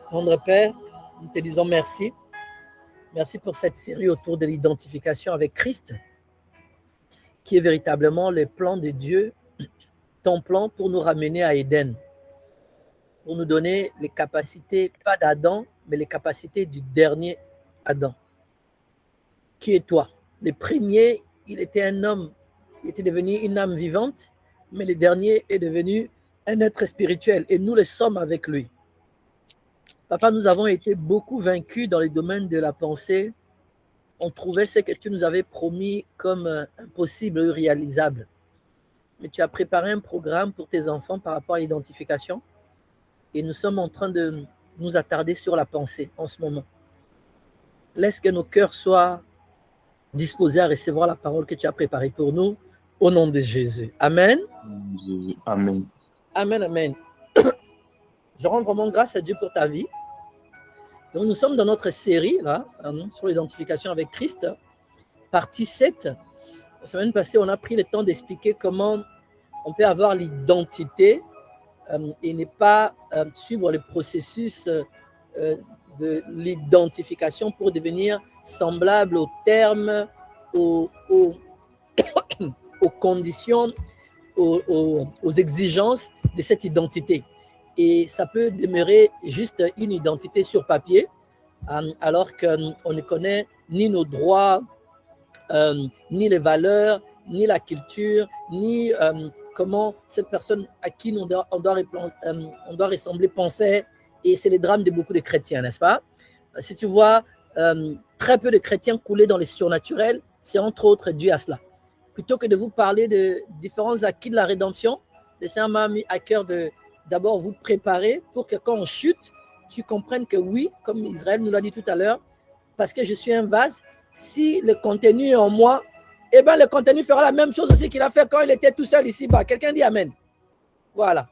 Tendre Père, nous te disons merci. Merci pour cette série autour de l'identification avec Christ, qui est véritablement le plan de Dieu, ton plan pour nous ramener à Éden, pour nous donner les capacités, pas d'Adam, mais les capacités du dernier Adam, qui est toi. Le premier, il était un homme, il était devenu une âme vivante, mais le dernier est devenu un être spirituel, et nous le sommes avec lui. Papa, nous avons été beaucoup vaincus dans les domaines de la pensée. On trouvait ce que tu nous avais promis comme impossible, irréalisable. Mais tu as préparé un programme pour tes enfants par rapport à l'identification. Et nous sommes en train de nous attarder sur la pensée en ce moment. Laisse que nos cœurs soient disposés à recevoir la parole que tu as préparée pour nous, au nom de Jésus. Amen. Amen. Amen, amen. Je rends vraiment grâce à Dieu pour ta vie. Donc, nous sommes dans notre série là, sur l'identification avec Christ, partie 7. La semaine passée, on a pris le temps d'expliquer comment on peut avoir l'identité et ne pas suivre le processus de l'identification pour devenir semblable aux termes, aux conditions, aux exigences de cette identité. Et ça peut demeurer juste une identité sur papier, alors qu'on ne connaît ni nos droits, ni les valeurs, ni la culture, ni comment cette personne à qui on doit ressembler pensait. Et c'est le drame de beaucoup de chrétiens, n'est-ce pas? Si tu vois très peu de chrétiens couler dans les surnaturels, c'est entre autres dû à cela. Plutôt que de vous parler de différents acquis de la rédemption, le Seigneur m'a mis à cœur d'abord vous préparer pour que quand on chute, tu comprennes que oui, comme Israël nous l'a dit tout à l'heure, parce que je suis un vase, si le contenu est en moi, eh bien le contenu fera la même chose aussi qu'il a fait quand il était tout seul ici-bas. Quelqu'un dit Amen. Voilà.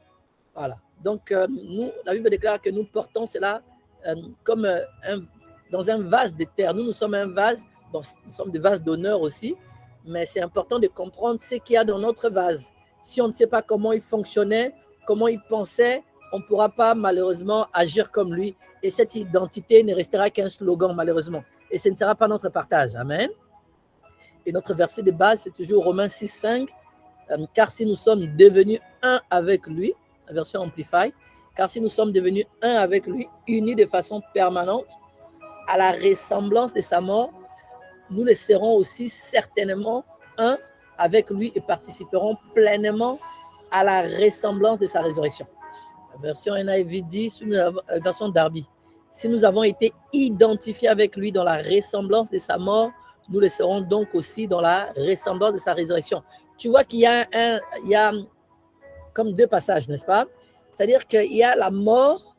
Donc, nous, la Bible déclare que nous portons cela comme dans un vase de terre. Nous sommes un vase, bon, nous sommes des vases d'honneur aussi, mais c'est important de comprendre ce qu'il y a dans notre vase. Si on ne sait pas comment il fonctionnait, comment il pensait, on ne pourra pas malheureusement agir comme lui. Et cette identité ne restera qu'un slogan malheureusement. Et ce ne sera pas notre partage. Amen. Et notre verset de base, c'est toujours Romains 6, 5. Car si nous sommes devenus un avec lui, la version Amplify, car si nous sommes devenus un avec lui, unis de façon permanente, à la ressemblance de sa mort, nous le serons aussi certainement un avec lui et participeront pleinement à la ressemblance de sa résurrection. La version NIV dit, la version Darby, si nous avons été identifiés avec lui dans la ressemblance de sa mort, nous le serons donc aussi dans la ressemblance de sa résurrection. Tu vois qu'il y a comme deux passages, n'est-ce pas? C'est-à-dire qu'il y a la mort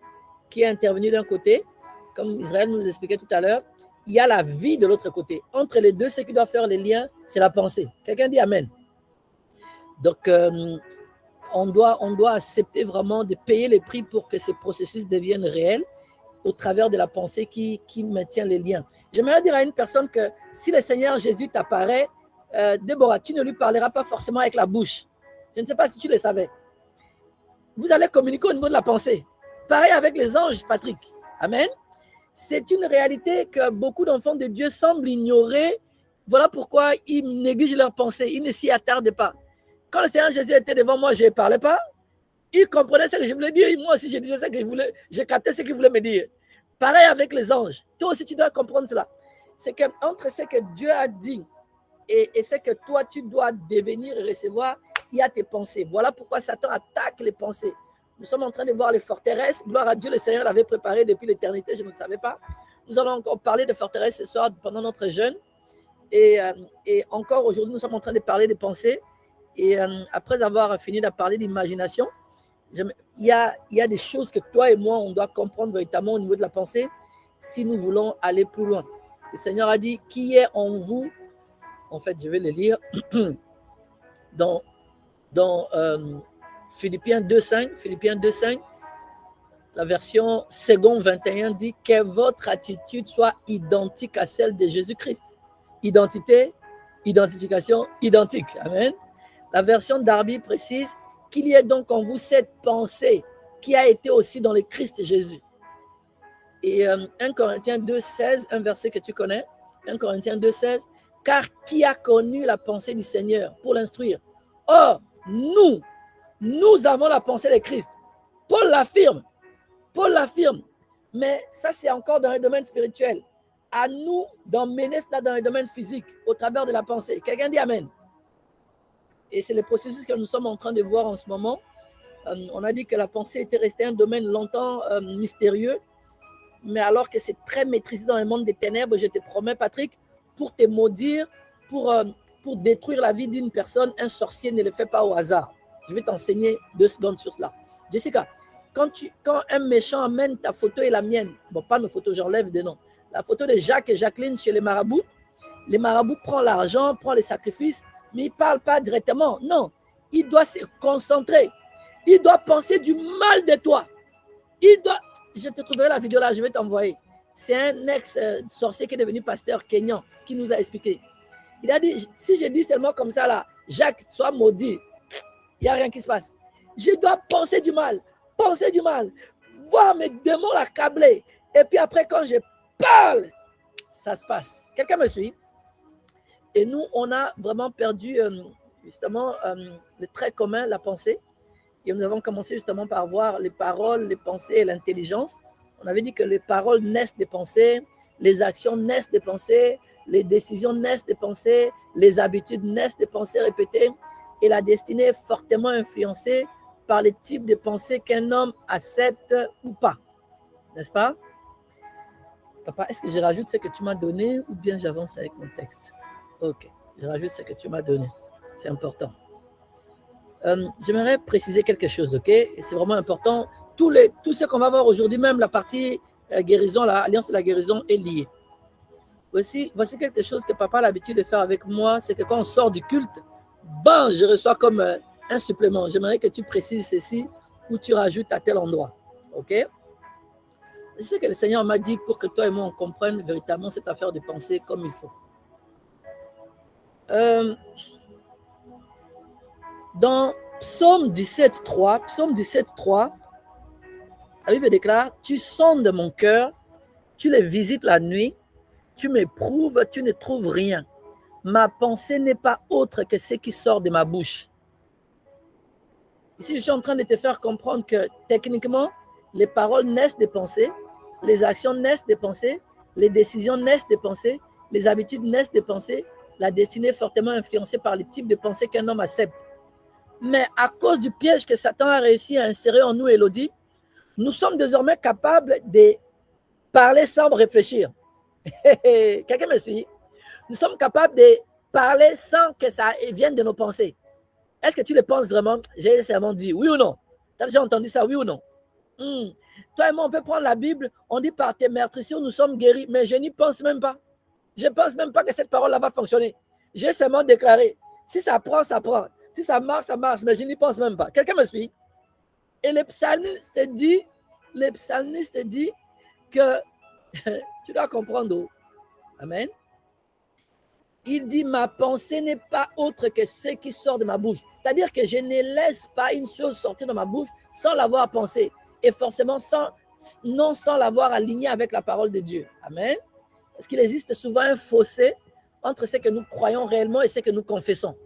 qui est intervenue d'un côté, comme Israël nous expliquait tout à l'heure, il y a la vie de l'autre côté. Entre les deux, ce qui doit faire les liens, c'est la pensée. Quelqu'un dit Amen. Donc, on doit accepter vraiment de payer les prix pour que ce processus devienne réel au travers de la pensée qui maintient les liens. J'aimerais dire à une personne que si le Seigneur Jésus t'apparaît, Déborah, tu ne lui parleras pas forcément avec la bouche. Je ne sais pas si tu le savais. Vous allez communiquer au niveau de la pensée. Pareil avec les anges, Patrick. Amen. C'est une réalité que beaucoup d'enfants de Dieu semblent ignorer. Voilà pourquoi ils négligent leur pensée. Ils ne s'y attardent pas. Quand le Seigneur Jésus était devant moi, je ne parlais pas. Il comprenait ce que je voulais dire. Moi aussi, je disais ce que je voulais. Je captais ce qu'il voulait me dire. Pareil avec les anges. Toi aussi, tu dois comprendre cela. C'est qu'entre ce que Dieu a dit et ce que toi, tu dois devenir et recevoir, il y a tes pensées. Voilà pourquoi Satan attaque les pensées. Nous sommes en train de voir les forteresses. Gloire à Dieu, le Seigneur l'avait préparé depuis l'éternité, je ne le savais pas. Nous allons encore parler de forteresses ce soir pendant notre jeûne. Et encore aujourd'hui, nous sommes en train de parler des pensées. Et après avoir fini de parler d'imagination, il y a des choses que toi et moi, on doit comprendre véritablement au niveau de la pensée si nous voulons aller plus loin. Le Seigneur a dit, qui est en vous? En fait, je vais le lire dans Philippiens 2.5, la version second 21 dit que votre attitude soit identique à celle de Jésus-Christ. Identité, identification, identique. Amen. La version Darby précise qu'il y ait donc en vous cette pensée qui a été aussi dans le Christ Jésus. Et 1 Corinthiens 2,16, un verset que tu connais, 1 Corinthiens 2,16, car qui a connu la pensée du Seigneur pour l'instruire? Or, nous avons la pensée de Christ. Paul l'affirme, mais ça c'est encore dans le domaine spirituel. À nous d'emmener cela dans le domaine physique, au travers de la pensée. Quelqu'un dit Amen. Et c'est le processus que nous sommes en train de voir en ce moment. On a dit que la pensée était restée un domaine longtemps mystérieux, mais alors que c'est très maîtrisé dans le monde des ténèbres, je te promets, Patrick, pour te maudire, pour détruire la vie d'une personne, un sorcier ne le fait pas au hasard. Je vais t'enseigner 2 secondes sur cela. Jessica, quand un méchant amène ta photo et la mienne, bon, pas nos photos, j'enlève des noms, la photo de Jacques et Jacqueline chez les marabouts prennent l'argent, prennent les sacrifices, mais il ne parle pas directement. Non, il doit se concentrer. Il doit penser du mal de toi. Je te trouverai la vidéo là, je vais t'envoyer. C'est un ex-sorcier qui est devenu pasteur kényan qui nous a expliqué. Il a dit, si je dis seulement comme ça là, Jacques, sois maudit, il n'y a rien qui se passe. Je dois penser du mal, voir mes démons l'accabler. Et puis après, quand je parle, ça se passe. Quelqu'un me suit? Et nous, on a vraiment perdu justement le trait commun, la pensée. Et nous avons commencé justement par voir les paroles, les pensées et l'intelligence. On avait dit que les paroles naissent des pensées, les actions naissent des pensées, les décisions naissent des pensées, les habitudes naissent des pensées répétées. Et la destinée est fortement influencée par les types de pensées qu'un homme accepte ou pas. N'est-ce pas? Papa, est-ce que je rajoute ce que tu m'as donné ou bien j'avance avec mon texte? Ok, je rajoute ce que tu m'as donné. C'est important. J'aimerais préciser quelque chose, ok? Et c'est vraiment important. Tout ce qu'on va voir aujourd'hui, même la partie guérison, l'alliance de la guérison est liée. Voici quelque chose que papa a l'habitude de faire avec moi, c'est que quand on sort du culte, bam, je reçois comme un supplément. J'aimerais que tu précises ceci ou tu rajoutes à tel endroit, ok? C'est ce que le Seigneur m'a dit pour que toi et moi on comprenne véritablement cette affaire de pensée comme il faut. Dans Psaume 17.3, la Bible déclare, tu sondes mon cœur, tu les visites la nuit, tu m'éprouves, tu ne trouves rien. Ma pensée n'est pas autre que ce qui sort de ma bouche. Ici, je suis en train de te faire comprendre que techniquement, les paroles naissent des pensées, les actions naissent des pensées, les décisions naissent des pensées, les habitudes naissent des pensées, la destinée est fortement influencée par les types de pensées qu'un homme accepte. Mais à cause du piège que Satan a réussi à insérer en nous, Élodie, nous sommes désormais capables de parler sans réfléchir. Quelqu'un me suit? Nous sommes capables de parler sans que ça vienne de nos pensées. Est-ce que tu le penses vraiment? J'ai seulement dit oui ou non. Tu as déjà entendu ça, oui ou non? Toi et moi, on peut prendre la Bible, on dit par tes meurtrissures, nous sommes guéris, mais je n'y pense même pas. Je ne pense même pas que cette parole-là va fonctionner. J'ai seulement déclaré. Si ça prend, ça prend. Si ça marche, ça marche, mais je n'y pense même pas. Quelqu'un me suit? Et le psalmiste dit que tu dois comprendre. Amen. Il dit, ma pensée n'est pas autre que ce qui sort de ma bouche. C'est-à-dire que je ne laisse pas une chose sortir de ma bouche sans l'avoir pensée. Et forcément, sans l'avoir alignée avec la parole de Dieu. Amen. Parce qu'il existe souvent un fossé entre ce que nous croyons réellement et ce que nous confessons.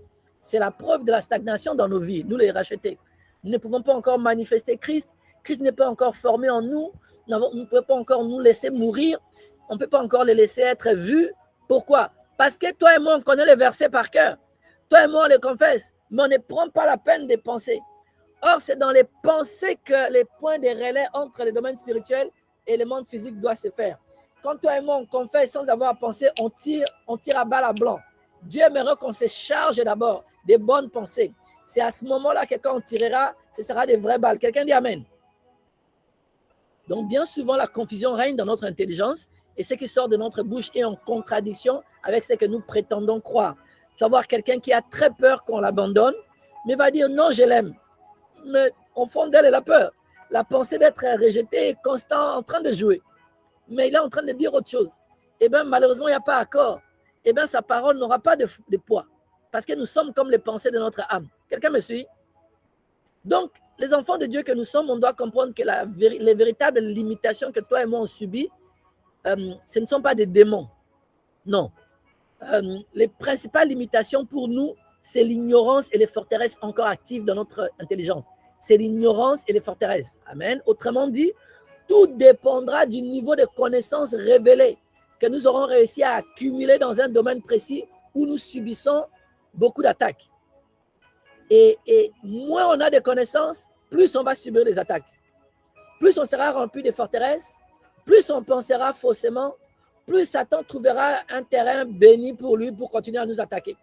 C'est la preuve de la stagnation dans nos vies, nous les rachetés. Nous ne pouvons pas encore manifester Christ. Christ n'est pas encore formé en nous. Nous ne pouvons pas encore nous laisser mourir. On ne peut pas encore les laisser être vus. Pourquoi? Parce que toi et moi, on connaît les versets par cœur. Toi et moi, on les confesse, mais on ne prend pas la peine de penser. Or, c'est dans les pensées que les points de relais entre les domaines spirituels et le monde physique doivent se faire. Quand toi et moi, on confesse sans avoir à penser, on tire à balle à blanc. Dieu aimerait qu'on se charge d'abord des bonnes pensées. C'est à ce moment-là que quand on tirera, ce sera des vraies balles. Quelqu'un dit Amen. Donc, bien souvent, la confusion règne dans notre intelligence et ce qui sort de notre bouche est en contradiction avec ce que nous prétendons croire. Tu vas voir quelqu'un qui a très peur qu'on l'abandonne, mais va dire non, je l'aime. Mais au fond d'elle, elle a peur. La pensée d'être rejeté est constant en train de jouer. Mais il est en train de dire autre chose. Eh bien, malheureusement, il n'y a pas accord. Eh bien, sa parole n'aura pas de poids. Parce que nous sommes comme les pensées de notre âme. Quelqu'un me suit? Donc, les enfants de Dieu que nous sommes, on doit comprendre que les véritables limitations que toi et moi on subit, ce ne sont pas des démons. Non. Les principales limitations pour nous, c'est l'ignorance et les forteresses encore actives dans notre intelligence. C'est l'ignorance et les forteresses. Amen. Autrement dit, tout dépendra du niveau de connaissance révélé que nous aurons réussi à accumuler dans un domaine précis où nous subissons beaucoup d'attaques. Et moins on a de connaissances, plus on va subir des attaques. Plus on sera rempli de forteresses, plus on pensera faussement, plus Satan trouvera un terrain béni pour lui pour continuer à nous attaquer.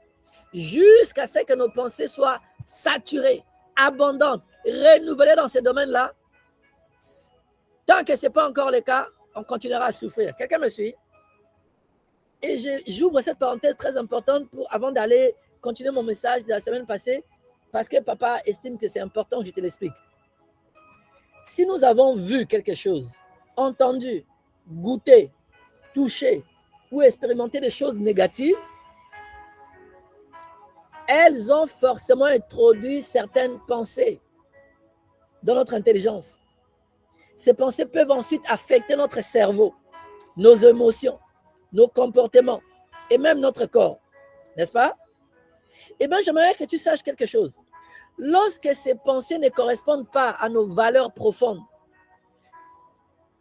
Jusqu'à ce que nos pensées soient saturées, abondantes, renouvelées dans ces domaines-là. Tant que ce n'est pas encore le cas, on continuera à souffrir. Quelqu'un me suit? Et j'ouvre cette parenthèse très importante avant d'aller continuer mon message de la semaine passée, parce que papa estime que c'est important que je te l'explique. Si nous avons vu quelque chose, entendu, goûté, touché ou expérimenté des choses négatives, elles ont forcément introduit certaines pensées dans notre intelligence. Ces pensées peuvent ensuite affecter notre cerveau, nos émotions, nos comportements et même notre corps. N'est-ce pas? Eh bien, j'aimerais que tu saches quelque chose. Lorsque ces pensées ne correspondent pas à nos valeurs profondes,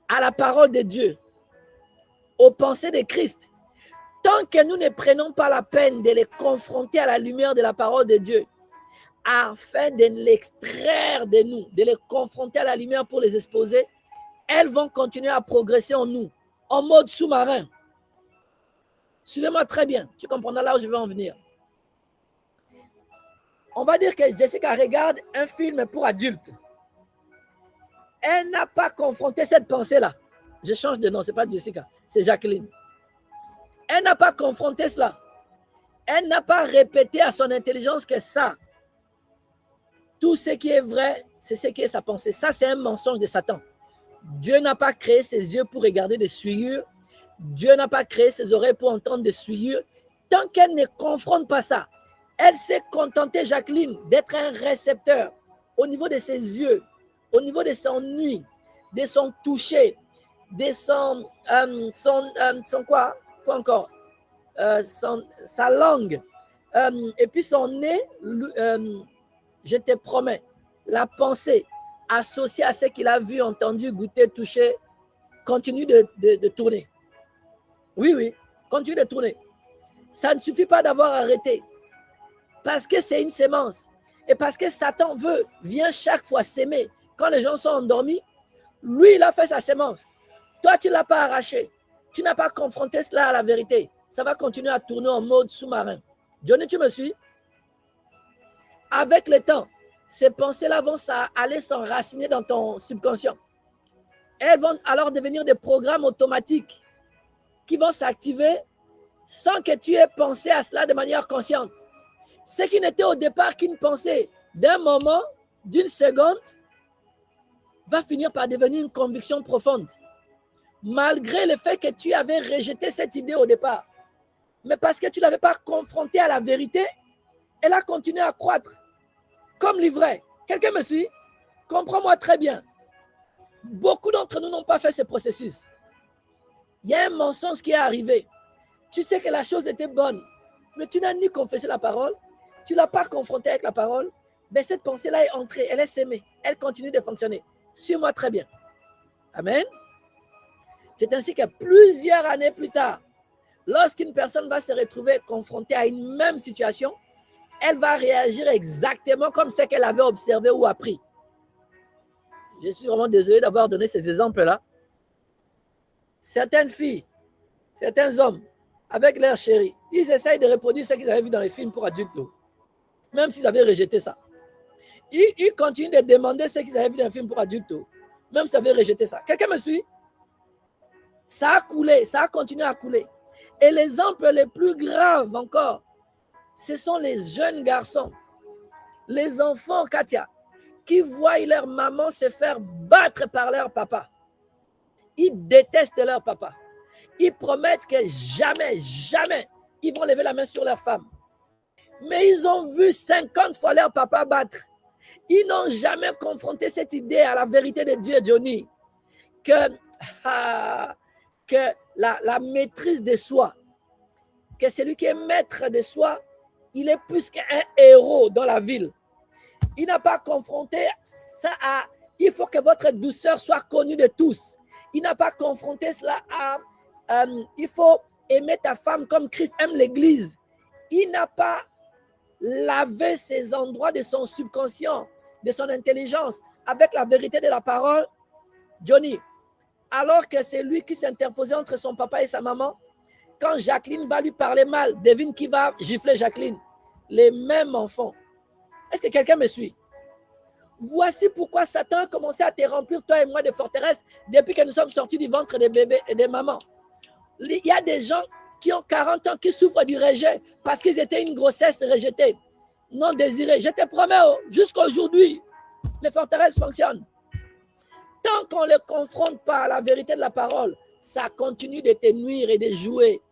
à la parole de Dieu, aux pensées de Christ, tant que nous ne prenons pas la peine de les confronter à la lumière de la parole de Dieu, afin de l'extraire de nous, de les confronter à la lumière pour les exposer, elles vont continuer à progresser en nous, en mode sous-marin. Suivez-moi très bien, tu comprendras là où je veux en venir. On va dire que Jessica regarde un film pour adultes. Elle n'a pas confronté cette pensée-là. Je change de nom, ce n'est pas Jessica, c'est Jacqueline. Elle n'a pas confronté cela. Elle n'a pas répété à son intelligence que ça, tout ce qui est vrai, c'est ce qui est sa pensée. Ça, c'est un mensonge de Satan. Dieu n'a pas créé ses yeux pour regarder des souillures. Dieu n'a pas créé ses oreilles pour entendre des souillures. Tant qu'elle ne confronte pas ça, elle s'est contentée, Jacqueline, d'être un récepteur au niveau de ses yeux, au niveau de son nuit, de son toucher, de son quoi encore, sa langue, et puis son nez, je te promets, la pensée associée à ce qu'il a vu, entendu, goûté, touché, continue de tourner. Oui, continue de tourner. Ça ne suffit pas d'avoir arrêté. Parce que c'est une sémence. Et parce que Satan vient chaque fois s'aimer. Quand les gens sont endormis, lui, il a fait sa sémence. Toi, tu ne l'as pas arraché. Tu n'as pas confronté cela à la vérité. Ça va continuer à tourner en mode sous-marin. Johnny, tu me suis? Avec le temps, ces pensées-là vont aller s'enraciner dans ton subconscient. Elles vont alors devenir des programmes automatiques qui vont s'activer sans que tu aies pensé à cela de manière consciente. Ce qui n'était au départ qu'une pensée d'un moment, d'une seconde, va finir par devenir une conviction profonde. Malgré le fait que tu avais rejeté cette idée au départ. Mais parce que tu ne l'avais pas confrontée à la vérité, elle a continué à croître. Comme l'ivraie. Quelqu'un me suit? Comprends-moi très bien. Beaucoup d'entre nous n'ont pas fait ce processus. Il y a un mensonge qui est arrivé. Tu sais que la chose était bonne, mais tu n'as ni confessé la parole, tu ne l'as pas confrontée avec la parole, mais cette pensée-là est entrée, elle est sémée, elle continue de fonctionner. Suis-moi très bien. Amen. C'est ainsi que plusieurs années plus tard, lorsqu'une personne va se retrouver confrontée à une même situation, elle va réagir exactement comme ce qu'elle avait observé ou appris. Je suis vraiment désolé d'avoir donné ces exemples-là. Certaines filles, certains hommes, avec leur chérie, ils essayent de reproduire ce qu'ils avaient vu dans les films pour adultes, même s'ils avaient rejeté ça. Ils continuent de demander ce qu'ils avaient vu dans les films pour adultes, même s'ils avaient rejeté ça. Quelqu'un me suit? Ça a coulé, ça a continué à couler. Et l'exemple le plus grave encore, ce sont les jeunes garçons, les enfants, Katia, qui voient leur maman se faire battre par leur papa. Ils détestent leur papa. Ils promettent que jamais, jamais, ils vont lever la main sur leur femme. Mais ils ont vu 50 fois leur papa battre. Ils n'ont jamais confronté cette idée à la vérité de Dieu, Johnny, que la maîtrise de soi, que celui qui est maître de soi, il est plus qu'un héros dans la ville. Il n'a pas confronté ça à il faut que votre douceur soit connue de tous. Il n'a pas confronté cela à il faut aimer ta femme comme Christ aime l'Église. Il n'a pas lavé ces endroits de son subconscient, de son intelligence, avec la vérité de la parole. Johnny, alors que c'est lui qui s'interposait entre son papa et sa maman, quand Jacqueline va lui parler mal, devine qui va gifler Jacqueline. Les mêmes enfants. Est-ce que quelqu'un me suit? Voici pourquoi Satan a commencé à te remplir, toi et moi, de forteresses depuis que nous sommes sortis du ventre des bébés et des mamans. Il y a des gens qui ont 40 ans qui souffrent du rejet parce qu'ils étaient une grossesse rejetée, non désirée. Je te promets, jusqu'à aujourd'hui, les forteresses fonctionnent. Tant qu'on ne les confronte pas à la vérité de la parole, ça continue de te nuire et de jouer.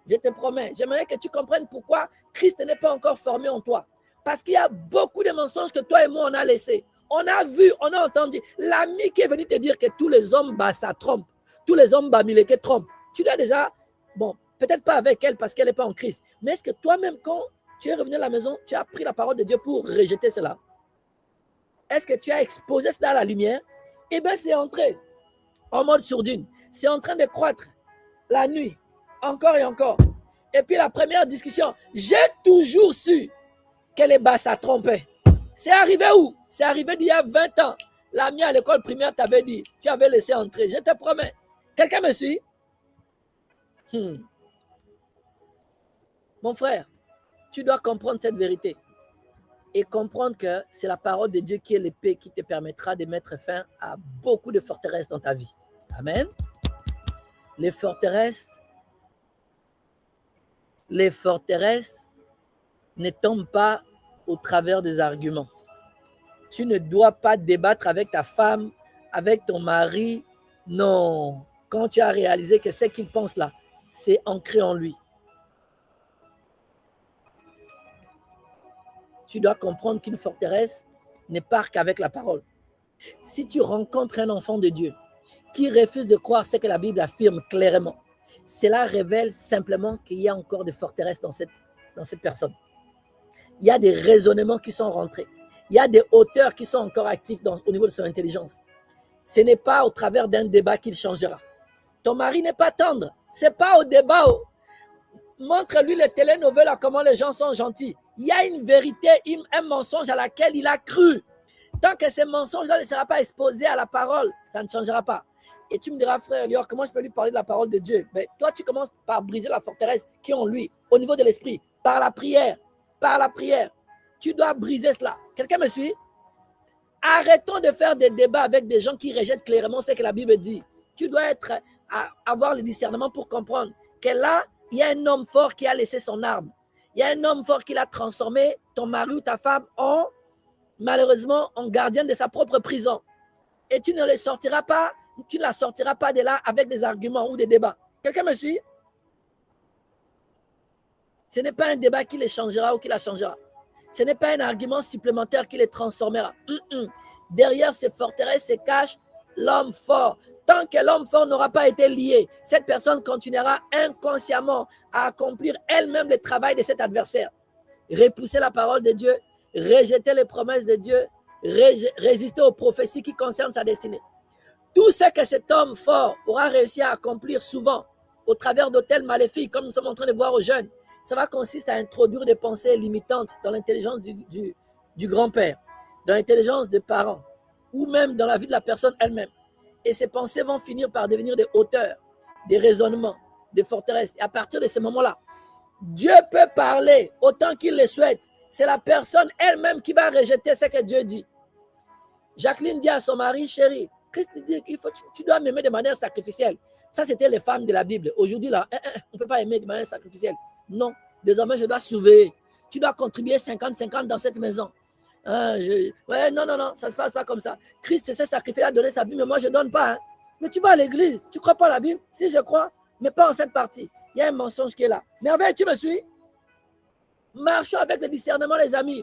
Je te promets, j'aimerais que tu comprennes pourquoi Christ n'est pas encore formé en toi. Parce qu'il y a beaucoup de mensonges que toi et moi, on a laissés. On a vu, on a entendu. L'ami qui est venu te dire que tous les hommes, ça trompe. Tous les hommes, Mileke trompe. Tu l'as déjà, bon, peut-être pas avec elle parce qu'elle n'est pas en Christ. Mais est-ce que toi-même, quand tu es revenu à la maison, tu as pris la parole de Dieu pour rejeter cela? Est-ce que tu as exposé cela à la lumière? Eh bien, c'est entré en mode sourdine. C'est en train de croître la nuit, encore et encore. Et puis la première discussion, j'ai toujours su que les ça trompait. C'est arrivé où? C'est arrivé d'il y a 20 ans. L'ami à l'école primaire t'avait dit, tu avais laissé entrer. Je te promets. Quelqu'un me suit? Mon frère, tu dois comprendre cette vérité et comprendre que c'est la parole de Dieu qui est l'épée qui te permettra de mettre fin à beaucoup de forteresses dans ta vie. Amen. Les forteresses ne tombent pas au travers des arguments. Tu ne dois pas débattre avec ta femme, avec ton mari. Non. Quand tu as réalisé que ce qu'il pense là, c'est ancré en lui. Tu dois comprendre qu'une forteresse ne part qu'avec la parole. Si tu rencontres un enfant de Dieu qui refuse de croire ce que la Bible affirme clairement, cela révèle simplement qu'il y a encore des forteresses dans cette personne. Il y a des raisonnements qui sont rentrés. Il y a des hauteurs qui sont encore actifs au niveau de son intelligence. Ce n'est pas au travers d'un débat qu'il changera. Ton mari n'est pas tendre. Ce n'est pas au débat. Montre-lui les télénovelas, comment les gens sont gentils. Il y a une vérité, un mensonge à laquelle il a cru. Tant que ce mensonge-là ne sera pas exposé à la parole, ça ne changera pas. Et tu me diras, frère Lior, comment je peux lui parler de la parole de Dieu? Mais toi, tu commences par briser la forteresse qui est en lui, au niveau de l'esprit, par la prière. Par la prière. Tu dois briser cela. Quelqu'un me suit? Arrêtons de faire des débats avec des gens qui rejettent clairement ce que la Bible dit. Tu dois avoir le discernement pour comprendre que là, il y a un homme fort qui a laissé son arme. Il y a un homme fort qui l'a transformé, ton mari ou ta femme, malheureusement, en gardien de sa propre prison. Et tu ne la sortiras pas de là avec des arguments ou des débats. Quelqu'un me suit? Ce n'est pas un débat qui les changera ou qui la changera. Ce n'est pas un argument supplémentaire qui les transformera. Derrière ces forteresses se cache l'homme fort. Tant que l'homme fort n'aura pas été lié, cette personne continuera inconsciemment à accomplir elle-même le travail de cet adversaire. Repousser la parole de Dieu, rejeter les promesses de Dieu, résister aux prophéties qui concernent sa destinée. Tout ce que cet homme fort aura réussi à accomplir souvent au travers d'autels maléfiques, comme nous sommes en train de voir aux jeunes, ça va consister à introduire des pensées limitantes dans l'intelligence du grand-père, dans l'intelligence des parents, ou même dans la vie de la personne elle-même. Et ces pensées vont finir par devenir des hauteurs, des raisonnements, des forteresses. Et à partir de ce moment-là, Dieu peut parler autant qu'il le souhaite. C'est la personne elle-même qui va rejeter ce que Dieu dit. Jacqueline dit à son mari, chérie, Christ dit qu'il faut, tu dois m'aimer de manière sacrificielle. Ça, c'était les femmes de la Bible. Aujourd'hui, là, on ne peut pas aimer de manière sacrificielle. Non, désormais, je dois surveiller. Tu dois contribuer 50-50 dans cette maison. Ouais, non, ça ne se passe pas comme ça. Christ s'est sacrifié à donner sa vie, mais moi, je ne donne pas. Mais tu vas à l'église, tu ne crois pas à la Bible? Si, je crois, mais pas en cette partie. Il y a un mensonge qui est là. Merveille, tu me suis? Marchons avec le discernement, les amis.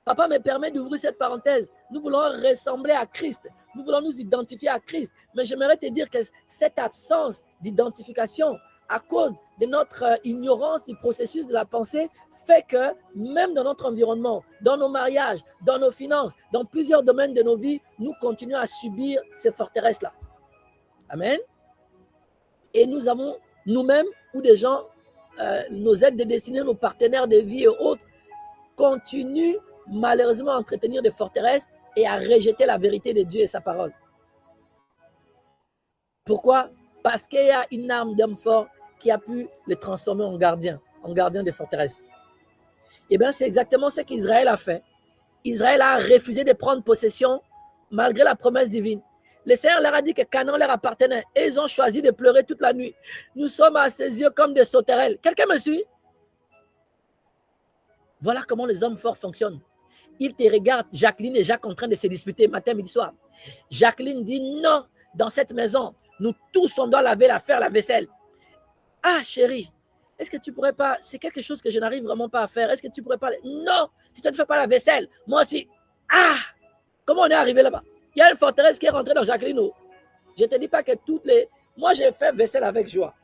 Papa me permet d'ouvrir cette parenthèse. Nous voulons ressembler à Christ. Nous voulons nous identifier à Christ. Mais j'aimerais te dire que cette absence d'identification, à cause de notre ignorance du processus de la pensée, fait que même dans notre environnement, dans nos mariages, dans nos finances, dans plusieurs domaines de nos vies, nous continuons à subir ces forteresses-là. Amen. Et nous avons nous-mêmes ou des gens, nos aides de destinée, nos partenaires de vie et autres, continuent malheureusement à entretenir des forteresses et à rejeter la vérité de Dieu et sa parole. Pourquoi? Parce qu'il y a une arme d'homme fort qui a pu le transformer en gardien des forteresses. Et bien, c'est exactement ce qu'Israël a fait. Israël a refusé de prendre possession malgré la promesse divine. Le Seigneur leur a dit que Canaan leur appartenait et ils ont choisi de pleurer toute la nuit. Nous sommes à ses yeux comme des sauterelles. Quelqu'un me suit? Voilà comment les hommes forts fonctionnent. Ils te regardent, Jacqueline et Jacques, en train de se disputer matin, midi, soir. Jacqueline dit non, dans cette maison, nous tous, on doit faire la vaisselle. Ah, chérie, est-ce que tu pourrais pas, c'est quelque chose que je n'arrive vraiment pas à faire, est-ce que tu pourrais pas, non, si tu ne fais pas la vaisselle, moi aussi. Ah, comment on est arrivé là-bas? Il y a une forteresse qui est rentrée dans Jacqueline. Je ne te dis pas que moi j'ai fait vaisselle avec joie.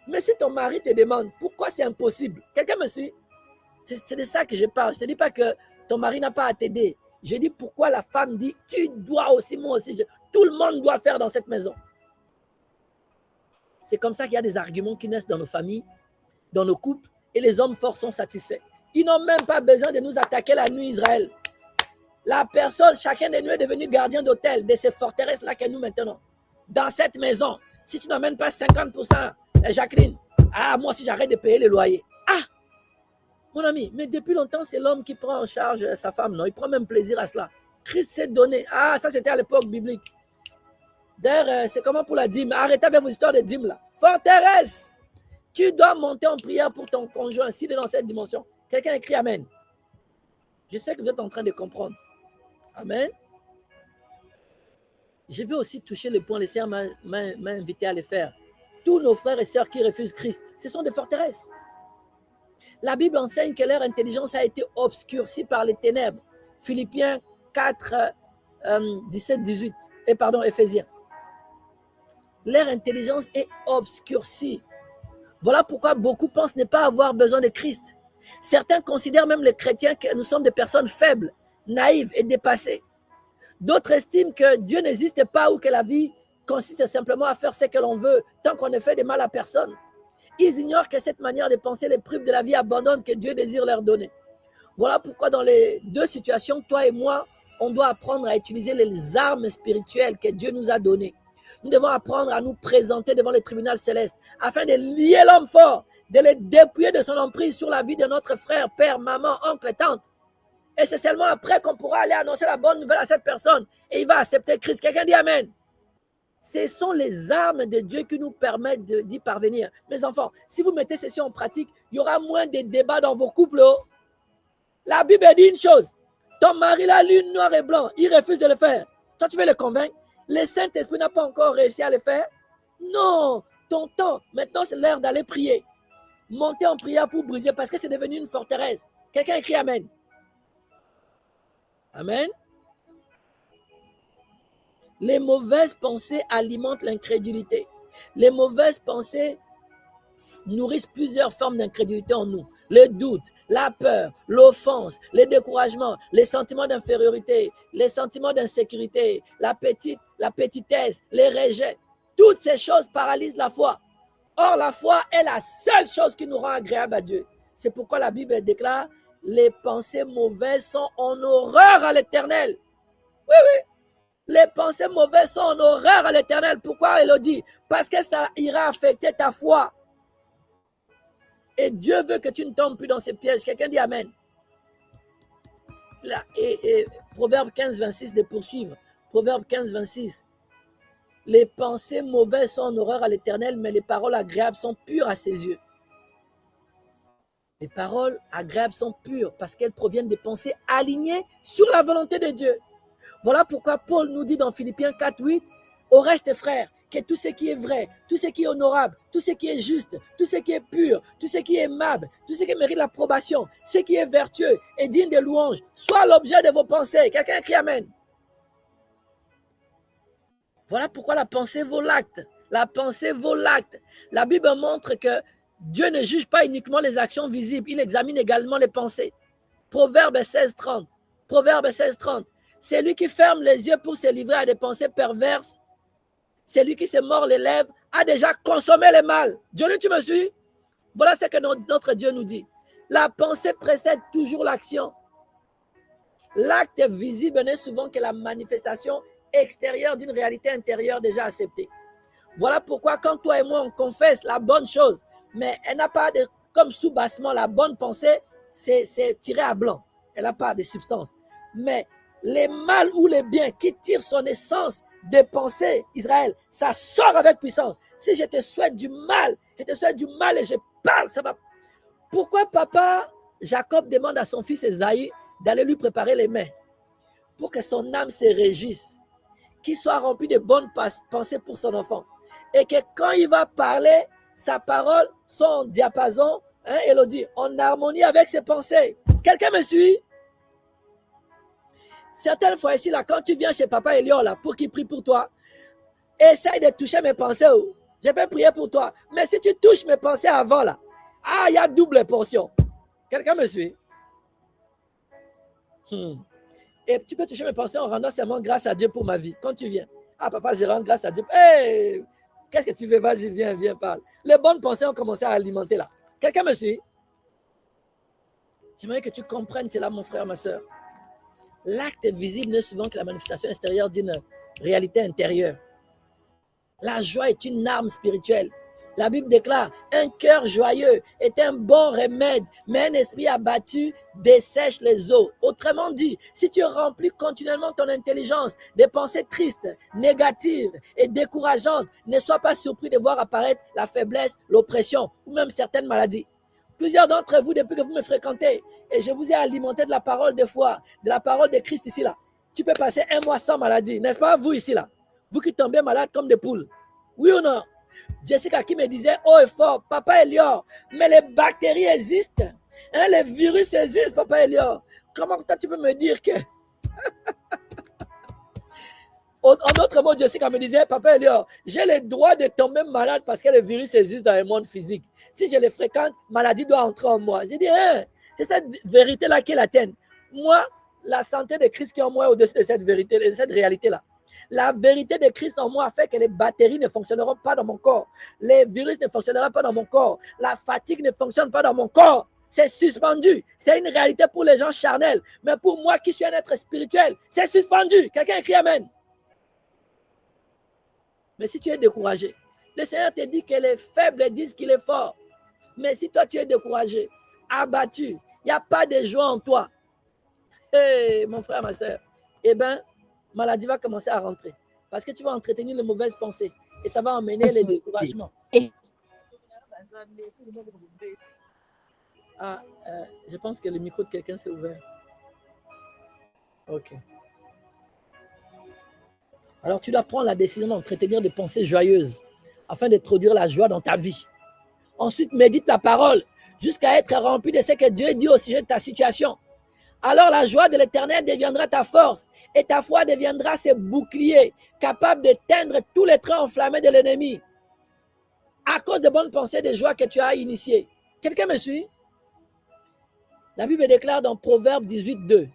Mais si ton mari te demande pourquoi c'est impossible, quelqu'un me suit? C'est de ça que je parle. Je ne te dis pas que ton mari n'a pas à t'aider. Je dis pourquoi la femme dit, tu dois aussi, moi aussi. Tout le monde doit faire dans cette maison. C'est comme ça qu'il y a des arguments qui naissent dans nos familles, dans nos couples, et les hommes forts sont satisfaits. Ils n'ont même pas besoin de nous attaquer la nuit, Israël. La personne, chacun de nous est devenu gardien d'hôtel de ces forteresses-là que nous maintenons. Dans cette maison, si tu n'emmènes pas 50%, Jacqueline, moi aussi j'arrête de payer les loyers. Ah, mon ami, mais depuis longtemps, c'est l'homme qui prend en charge sa femme, non? Il prend même plaisir à cela. Christ s'est donné. Ah, ça c'était à l'époque biblique. D'ailleurs, c'est comment pour la dîme? Arrêtez avec vos histoires de dîme là. Forteresse! Tu dois monter en prière pour ton conjoint s'il est dans cette dimension. Quelqu'un écrit Amen. Je sais que vous êtes en train de comprendre. Amen. Je veux aussi toucher le point, le Seigneur m'a invité à le faire. Tous nos frères et sœurs qui refusent Christ, ce sont des forteresses. La Bible enseigne que leur intelligence a été obscurcie par les ténèbres. Philippiens 4, 17, 18. Éphésiens. Leur intelligence est obscurcie. Voilà pourquoi beaucoup pensent ne pas avoir besoin de Christ. Certains considèrent même les chrétiens que nous sommes des personnes faibles, naïves et dépassées. D'autres estiment que Dieu n'existe pas ou que la vie consiste simplement à faire ce que l'on veut tant qu'on ne fait de mal à personne. Ils ignorent que cette manière de penser les prive de la vie abondante que Dieu désire leur donner. Voilà pourquoi dans les deux situations, toi et moi, on doit apprendre à utiliser les armes spirituelles que Dieu nous a données. Nous devons apprendre à nous présenter devant le tribunal céleste afin de lier l'homme fort, de le dépouiller de son emprise sur la vie de notre frère, père, maman, oncle, tante. Et c'est seulement après qu'on pourra aller annoncer la bonne nouvelle à cette personne et il va accepter Christ. Quelqu'un dit Amen. Ce sont les armes de Dieu qui nous permettent d'y parvenir. Mes enfants, si vous mettez ceci en pratique, il y aura moins de débats dans vos couples. La Bible dit une chose. Ton mari l'a lu noir et blanc. Il refuse de le faire. Toi, tu veux le convaincre? Le Saint-Esprit n'a pas encore réussi à le faire? Non. Ton temps, maintenant, c'est l'heure d'aller prier. Monter en prière pour briser parce que c'est devenu une forteresse. Quelqu'un écrit Amen. Amen. Les mauvaises pensées alimentent l'incrédulité. Les mauvaises pensées nourrissent plusieurs formes d'incrédulité en nous. Le doute, la peur, l'offense, le découragement, les sentiments d'infériorité, les sentiments d'insécurité, la petitesse, les rejets. Toutes ces choses paralysent la foi. Or, la foi est la seule chose qui nous rend agréable à Dieu. C'est pourquoi la Bible déclare « Les pensées mauvaises sont en horreur à l'Éternel ». Oui, oui. Les pensées mauvaises sont en horreur à l'Éternel. Pourquoi elle le dit? Parce que ça ira affecter ta foi. Et Dieu veut que tu ne tombes plus dans ces pièges. Quelqu'un dit Amen. Là, et Proverbe 15, 26 de poursuivre. Proverbe 15, 26. Les pensées mauvaises sont en horreur à l'Éternel, mais les paroles agréables sont pures à ses yeux. Les paroles agréables sont pures parce qu'elles proviennent des pensées alignées sur la volonté de Dieu. Voilà pourquoi Paul nous dit dans Philippiens 4, 8, Au reste, frères, que tout ce qui est vrai, tout ce qui est honorable, tout ce qui est juste, tout ce qui est pur, tout ce qui est aimable, tout ce qui mérite l'approbation, ce qui est vertueux et digne de louange, soit l'objet de vos pensées. Quelqu'un crie Amen. Voilà pourquoi la pensée vaut l'acte. La pensée vaut l'acte. La Bible montre que Dieu ne juge pas uniquement les actions visibles, il examine également les pensées. Proverbe 16:30. Proverbe 16:30. C'est lui qui ferme les yeux pour se livrer à des pensées perverses. C'est lui qui se mord les lèvres, a déjà consommé le mal. Johnny, tu me suis? Voilà ce que notre Dieu nous dit. La pensée précède toujours l'action. L'acte visible n'est souvent que la manifestation extérieure d'une réalité intérieure déjà acceptée. Voilà pourquoi quand toi et moi on confesse la bonne chose, mais elle n'a pas de, comme sous-bassement, la bonne pensée, c'est tiré à blanc. Elle n'a pas de substance. Mais les mal ou les biens qui tirent son essence des pensées, Israël, ça sort avec puissance. Si je te souhaite du mal, je te souhaite du mal et je parle, ça va. Pourquoi papa Jacob demande à son fils Esaïe d'aller lui préparer les mains? Pour que son âme se réjouisse, qu'il soit rempli de bonnes pensées pour son enfant. Et que quand il va parler, sa parole soit en diapason, Elodie, en harmonie avec ses pensées. Quelqu'un me suit? Certaines fois ici, là, quand tu viens chez papa Elior, là, pour qu'il prie pour toi, essaye de toucher mes pensées. Je peux prier pour toi. Mais si tu touches mes pensées avant, là, il y a double portion. Quelqu'un me suit? Et tu peux toucher mes pensées en rendant seulement grâce à Dieu pour ma vie. Quand tu viens, papa, je rends grâce à Dieu. Hey, qu'est-ce que tu veux? Vas-y, viens, parle. Les bonnes pensées ont commencé à alimenter là. Quelqu'un me suit? J'aimerais que tu comprennes cela, mon frère, ma soeur. L'acte visible n'est souvent que la manifestation extérieure d'une réalité intérieure. La joie est une arme spirituelle. La Bible déclare, un cœur joyeux est un bon remède, mais un esprit abattu dessèche les eaux. Autrement dit, si tu remplis continuellement ton intelligence des pensées tristes, négatives et décourageantes, ne sois pas surpris de voir apparaître la faiblesse, l'oppression ou même certaines maladies. Plusieurs d'entre vous, depuis que vous me fréquentez, et je vous ai alimenté de la parole de foi, de la parole de Christ ici, là, tu peux passer un mois sans maladie, n'est-ce pas, vous ici, là? Vous qui tombez malade comme des poules. Oui ou non? Jessica qui me disait haut et fort, papa Elior, mais les bactéries existent, les virus existent, papa Elior. Comment toi tu peux me dire que... En d'autres mots, Jessica me disait, papa Elior, j'ai le droit de tomber malade parce que les virus existent dans le monde physique. Si je les fréquente, maladie doit entrer en moi. J'ai dit, c'est cette vérité-là qui est la tienne. Moi, la santé de Christ qui est en moi est au-dessus de cette vérité, de cette réalité-là. La vérité de Christ en moi fait que les batteries ne fonctionneront pas dans mon corps. Les virus ne fonctionneront pas dans mon corps. La fatigue ne fonctionne pas dans mon corps. C'est suspendu. C'est une réalité pour les gens charnels. Mais pour moi qui suis un être spirituel, c'est suspendu. Quelqu'un écrit Amen. Mais si tu es découragé, le Seigneur te dit que les faibles disent qu'il est fort. Mais si toi tu es découragé, abattu, il n'y a pas de joie en toi. Hey, mon frère, ma soeur, eh bien, maladie va commencer à rentrer. Parce que tu vas entretenir les mauvaises pensées. Et ça va emmener les découragements. Je pense que le micro de quelqu'un s'est ouvert. Ok. Alors, tu dois prendre la décision d'entretenir des pensées joyeuses afin d'introduire la joie dans ta vie. Ensuite, médite la parole jusqu'à être rempli de ce que Dieu dit au sujet de ta situation. Alors la joie de l'Éternel deviendra ta force et ta foi deviendra ce bouclier capable d'éteindre tous les traits enflammés de l'ennemi à cause des bonnes pensées de joie que tu as initiées. Quelqu'un me suit? La Bible déclare dans Proverbe 18:2.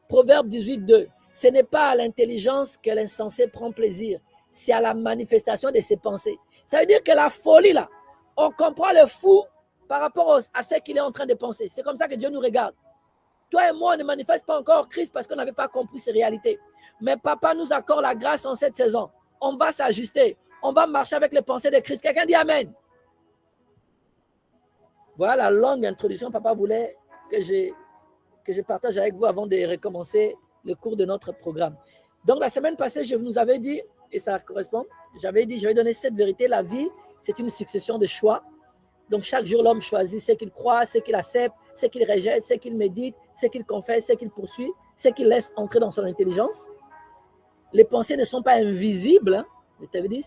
Proverbe 18:2. Ce n'est pas à l'intelligence que l'insensé prend plaisir, c'est à la manifestation de ses pensées. Ça veut dire que la folie là, on comprend le fou par rapport à ce qu'il est en train de penser. C'est comme ça que Dieu nous regarde. Toi et moi, on ne manifeste pas encore Christ parce qu'on n'avait pas compris ces réalités. Mais papa nous accorde la grâce en cette saison. On va s'ajuster. On va marcher avec les pensées de Christ. Quelqu'un dit Amen. Voilà la longue introduction. Papa voulait que je partage avec vous avant de recommencer le cours de notre programme. Donc, la semaine passée, je vous avais dit, et ça correspond, j'avais dit, je vais donner cette vérité. La vie, c'est une succession de choix. Donc, chaque jour, l'homme choisit ce qu'il croit, ce qu'il accepte, ce qu'il rejette, ce qu'il médite, ce qu'il confesse, ce qu'il poursuit, ce qu'il laisse entrer dans son intelligence. Les pensées ne sont pas invisibles, Je t'avais dit,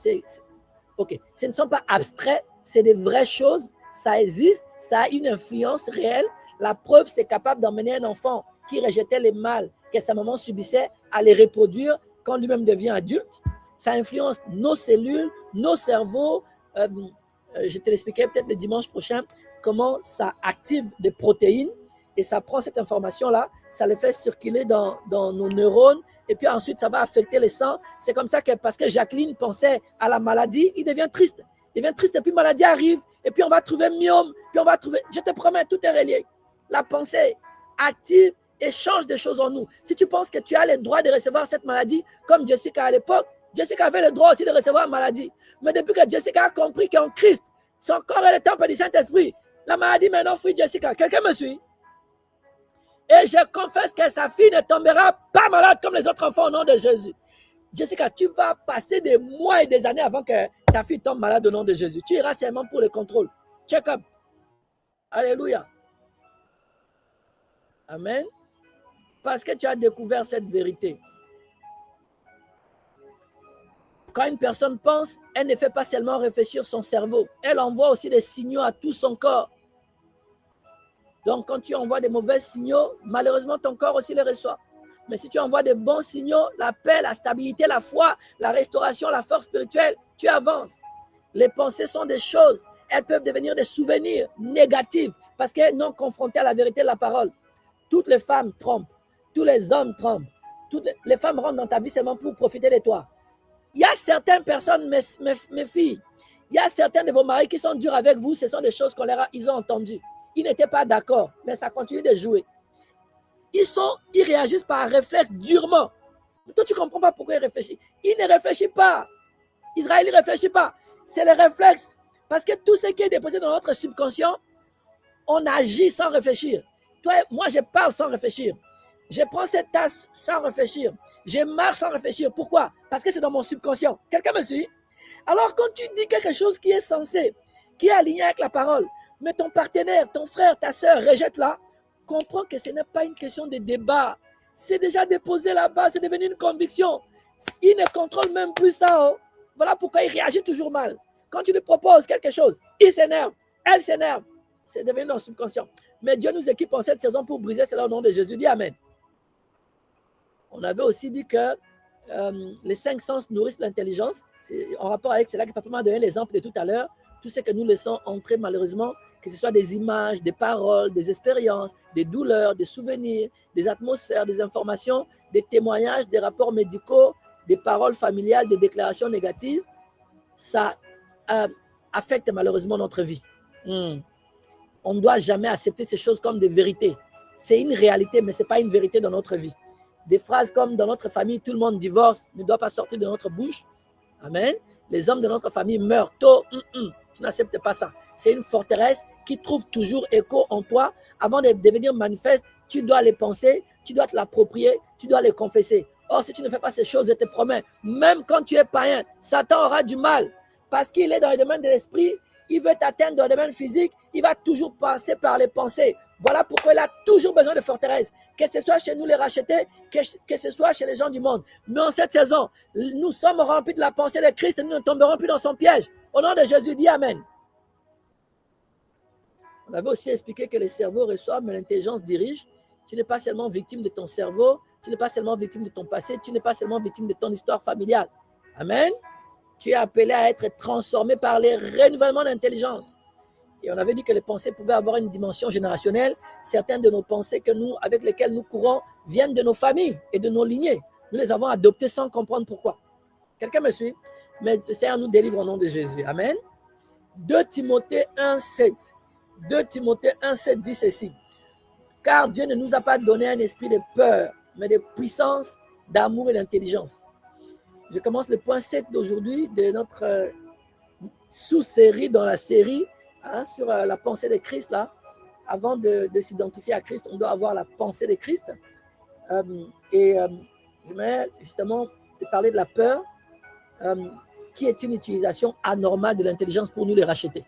OK. Ce ne sont pas abstraits, c'est des vraies choses, ça existe, ça a une influence réelle. La preuve, c'est capable d'emmener un enfant qui rejetait les mâles que sa maman subissait à les reproduire quand lui-même devient adulte. Ça influence nos cellules, nos cerveaux. Je te l'expliquerai peut-être le dimanche prochain, comment ça active des protéines et ça prend cette information-là, ça le fait circuler dans nos neurones et puis ensuite ça va affecter le sang. C'est comme ça que parce que Jacqueline pensait à la maladie, il devient triste. Il devient triste et puis maladie arrive et puis on va trouver myome, puis on va trouver, je te promets, tout est relié. La pensée active et change des choses en nous. Si tu penses que tu as le droit de recevoir cette maladie, comme Jessica à l'époque, Jessica avait le droit aussi de recevoir la maladie. Mais depuis que Jessica a compris qu'en Christ, son corps est le temple du Saint-Esprit, la maladie maintenant fuit Jessica. Quelqu'un me suit? Et je confesse que sa fille ne tombera pas malade comme les autres enfants au nom de Jésus. Jessica, tu vas passer des mois et des années avant que ta fille tombe malade au nom de Jésus. Tu iras seulement pour le contrôle. Check-up. Alléluia. Amen. Parce que tu as découvert cette vérité. Quand une personne pense, elle ne fait pas seulement réfléchir son cerveau. Elle envoie aussi des signaux à tout son corps. Donc, quand tu envoies des mauvais signaux, malheureusement, ton corps aussi les reçoit. Mais si tu envoies des bons signaux, la paix, la stabilité, la foi, la restauration, la force spirituelle, tu avances. Les pensées sont des choses. Elles peuvent devenir des souvenirs négatifs parce qu'elles non confrontées à la vérité de la parole. Toutes les femmes trompent. Tous les hommes trompent. Toutes les femmes rentrent dans ta vie seulement pour profiter de toi. Il y a certaines personnes, mes filles, il y a certains de vos maris qui sont durs avec vous. Ce sont des choses qu'ils ont entendues. Ils n'étaient pas d'accord, mais ça continue de jouer. Ils réagissent par réflexe durement. Toi, tu ne comprends pas pourquoi ils réfléchissent. Ils ne réfléchissent pas. Israël ne réfléchit pas. C'est le réflexe. Parce que tout ce qui est déposé dans notre subconscient, on agit sans réfléchir. Toi, moi, je parle sans réfléchir. Je prends cette tasse sans réfléchir. Je marche sans réfléchir. Pourquoi? Parce que c'est dans mon subconscient. Quelqu'un me suit? Alors, quand tu dis quelque chose qui est censé, qui est aligné avec la parole, mais ton partenaire, ton frère, ta soeur rejette là, comprends que ce n'est pas une question de débat. C'est déjà déposé là-bas, c'est devenu une conviction. Il ne contrôle même plus ça. Oh. Voilà pourquoi il réagit toujours mal. Quand tu lui proposes quelque chose, il s'énerve, elle s'énerve. C'est devenu dans le subconscient. Mais Dieu nous équipe en cette saison pour briser cela au nom de Jésus. Dis Amen. On avait aussi dit que les 5 sens nourrissent l'intelligence. C'est en rapport avec cela que Papa m'a donné l'exemple de tout à l'heure. Tout ce que nous laissons entrer malheureusement, que ce soit des images, des paroles, des expériences, des douleurs, des souvenirs, des atmosphères, des informations, des témoignages, des rapports médicaux, des paroles familiales, des déclarations négatives, ça affecte malheureusement notre vie. On ne doit jamais accepter ces choses comme des vérités. C'est une réalité, mais ce n'est pas une vérité dans notre vie. Des phrases comme dans notre famille, tout le monde divorce, ne doit pas sortir de notre bouche. Amen. Les hommes de notre famille meurent tôt. Tu n'acceptes pas ça. C'est une forteresse qui trouve toujours écho en toi. Avant de devenir manifeste, tu dois les penser, tu dois te l'approprier, tu dois les confesser. Or, si tu ne fais pas ces choses, je te promets, même quand tu es païen, Satan aura du mal parce qu'il est dans le domaine de l'esprit. Il veut t'atteindre dans le domaine physique, il va toujours passer par les pensées. Voilà pourquoi il a toujours besoin de forteresses. Que ce soit chez nous les rachetés, que ce soit chez les gens du monde. Mais en cette saison, nous sommes remplis de la pensée de Christ et nous ne tomberons plus dans son piège. Au nom de Jésus, dis Amen. On avait aussi expliqué que le cerveau reçoit, mais l'intelligence dirige. Tu n'es pas seulement victime de ton cerveau, tu n'es pas seulement victime de ton passé, tu n'es pas seulement victime de ton histoire familiale. Amen. Tu es appelé à être transformé par les renouvellements d'intelligence. Et on avait dit que les pensées pouvaient avoir une dimension générationnelle. Certaines de nos pensées avec lesquelles nous courons viennent de nos familles et de nos lignées. Nous les avons adoptées sans comprendre pourquoi. Quelqu'un me suit? Mais le Seigneur nous délivre au nom de Jésus. Amen. 2 Timothée 1,7. 2 Timothée 1,7 dit ceci. Car Dieu ne nous a pas donné un esprit de peur, mais de puissance, d'amour et d'intelligence. Je commence le point 7 d'aujourd'hui de notre sous-série dans la série sur la pensée de Christ. Là. Avant de s'identifier à Christ, on doit avoir la pensée de Christ. Je vais justement te parler de la peur, qui est une utilisation anormale de l'intelligence pour nous les racheter.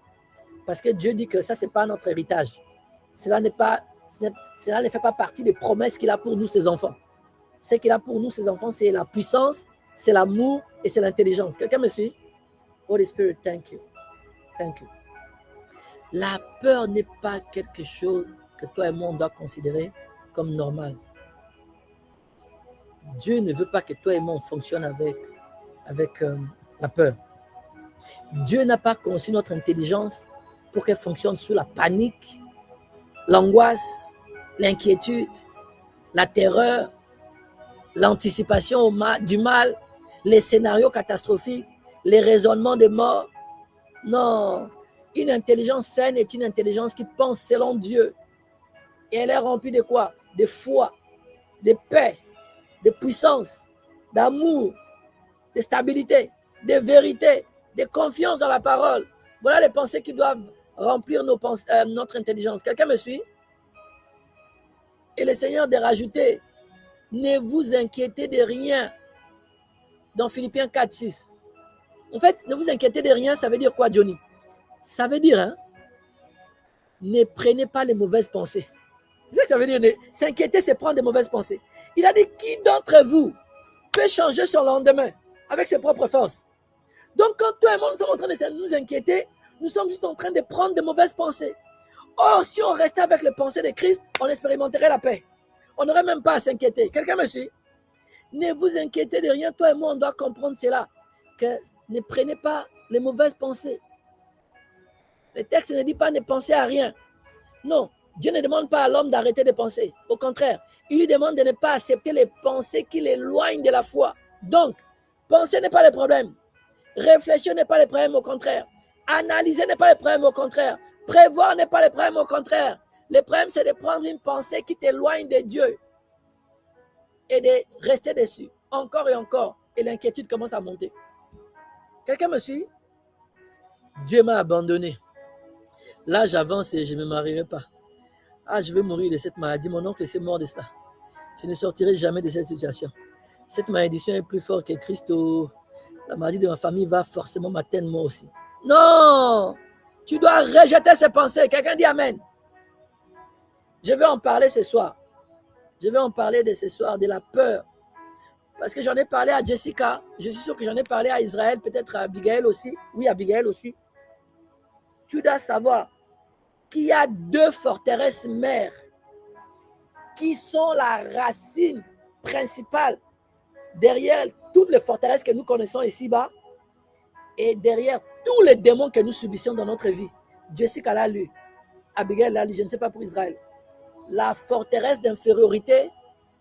Parce que Dieu dit que ça, ce n'est pas notre héritage. Cela ne fait pas partie des promesses qu'il a pour nous, ses enfants. Ce qu'il a pour nous, ses enfants, c'est la puissance, c'est l'amour et c'est l'intelligence. Quelqu'un me suit? Holy Spirit, thank you. Thank you. La peur n'est pas quelque chose que toi et moi on doit considérer comme normal. Dieu ne veut pas que toi et moi on fonctionne avec la peur. Dieu n'a pas conçu notre intelligence pour qu'elle fonctionne sous la panique, l'angoisse, l'inquiétude, la terreur, l'anticipation du mal, les scénarios catastrophiques, les raisonnements de mort. Non, une intelligence saine est une intelligence qui pense selon Dieu. Et elle est remplie de quoi? De foi, de paix, de puissance, d'amour, de stabilité, de vérité, de confiance dans la parole. Voilà les pensées qui doivent remplir notre intelligence. Quelqu'un me suit? Et le Seigneur de rajouter, ne vous inquiétez de rien. Dans Philippiens 4, 6. En fait, ne vous inquiétez de rien, ça veut dire quoi, Johnny? Ça veut dire, ne prenez pas les mauvaises pensées. C'est ça que ça veut dire, s'inquiéter, c'est prendre des mauvaises pensées. Il a dit, qui d'entre vous peut changer son lendemain avec ses propres forces? Donc, quand toi et moi, nous sommes en train de nous inquiéter, nous sommes juste en train de prendre des mauvaises pensées. Or, si on restait avec les pensées de Christ, on expérimenterait la paix. On n'aurait même pas à s'inquiéter. Quelqu'un me suit? Ne vous inquiétez de rien. Toi et moi, on doit comprendre cela. Que ne prenez pas les mauvaises pensées. Le texte ne dit pas ne pensez à rien. Non, Dieu ne demande pas à l'homme d'arrêter de penser. Au contraire, il lui demande de ne pas accepter les pensées qui l'éloignent de la foi. Donc, penser n'est pas le problème. Réfléchir n'est pas le problème, au contraire. Analyser n'est pas le problème, au contraire. Prévoir n'est pas le problème, au contraire. Le problème, c'est de prendre une pensée qui t'éloigne de Dieu et de rester dessus, encore et encore. Et l'inquiétude commence à monter. Quelqu'un me suit? Dieu m'a abandonné. Là, j'avance et je ne me marierai pas. Ah, je vais mourir de cette maladie. Mon oncle s'est mort de cela. Je ne sortirai jamais de cette situation. Cette malédiction est plus forte que Christ. La maladie de ma famille va forcément m'atteindre moi aussi. Non! Tu dois rejeter ces pensées. Quelqu'un dit Amen. Je vais en parler ce soir. Je vais en parler de ce soir, de la peur. Parce que j'en ai parlé à Jessica. Je suis sûr que j'en ai parlé à Israël, peut-être à Abigail aussi. Oui, Abigail aussi. Tu dois savoir qu'il y a deux forteresses mères qui sont la racine principale derrière toutes les forteresses que nous connaissons ici-bas et derrière tous les démons que nous subissons dans notre vie. Jessica l'a lu, Abigail l'a lu, je ne sais pas pour Israël. La forteresse d'infériorité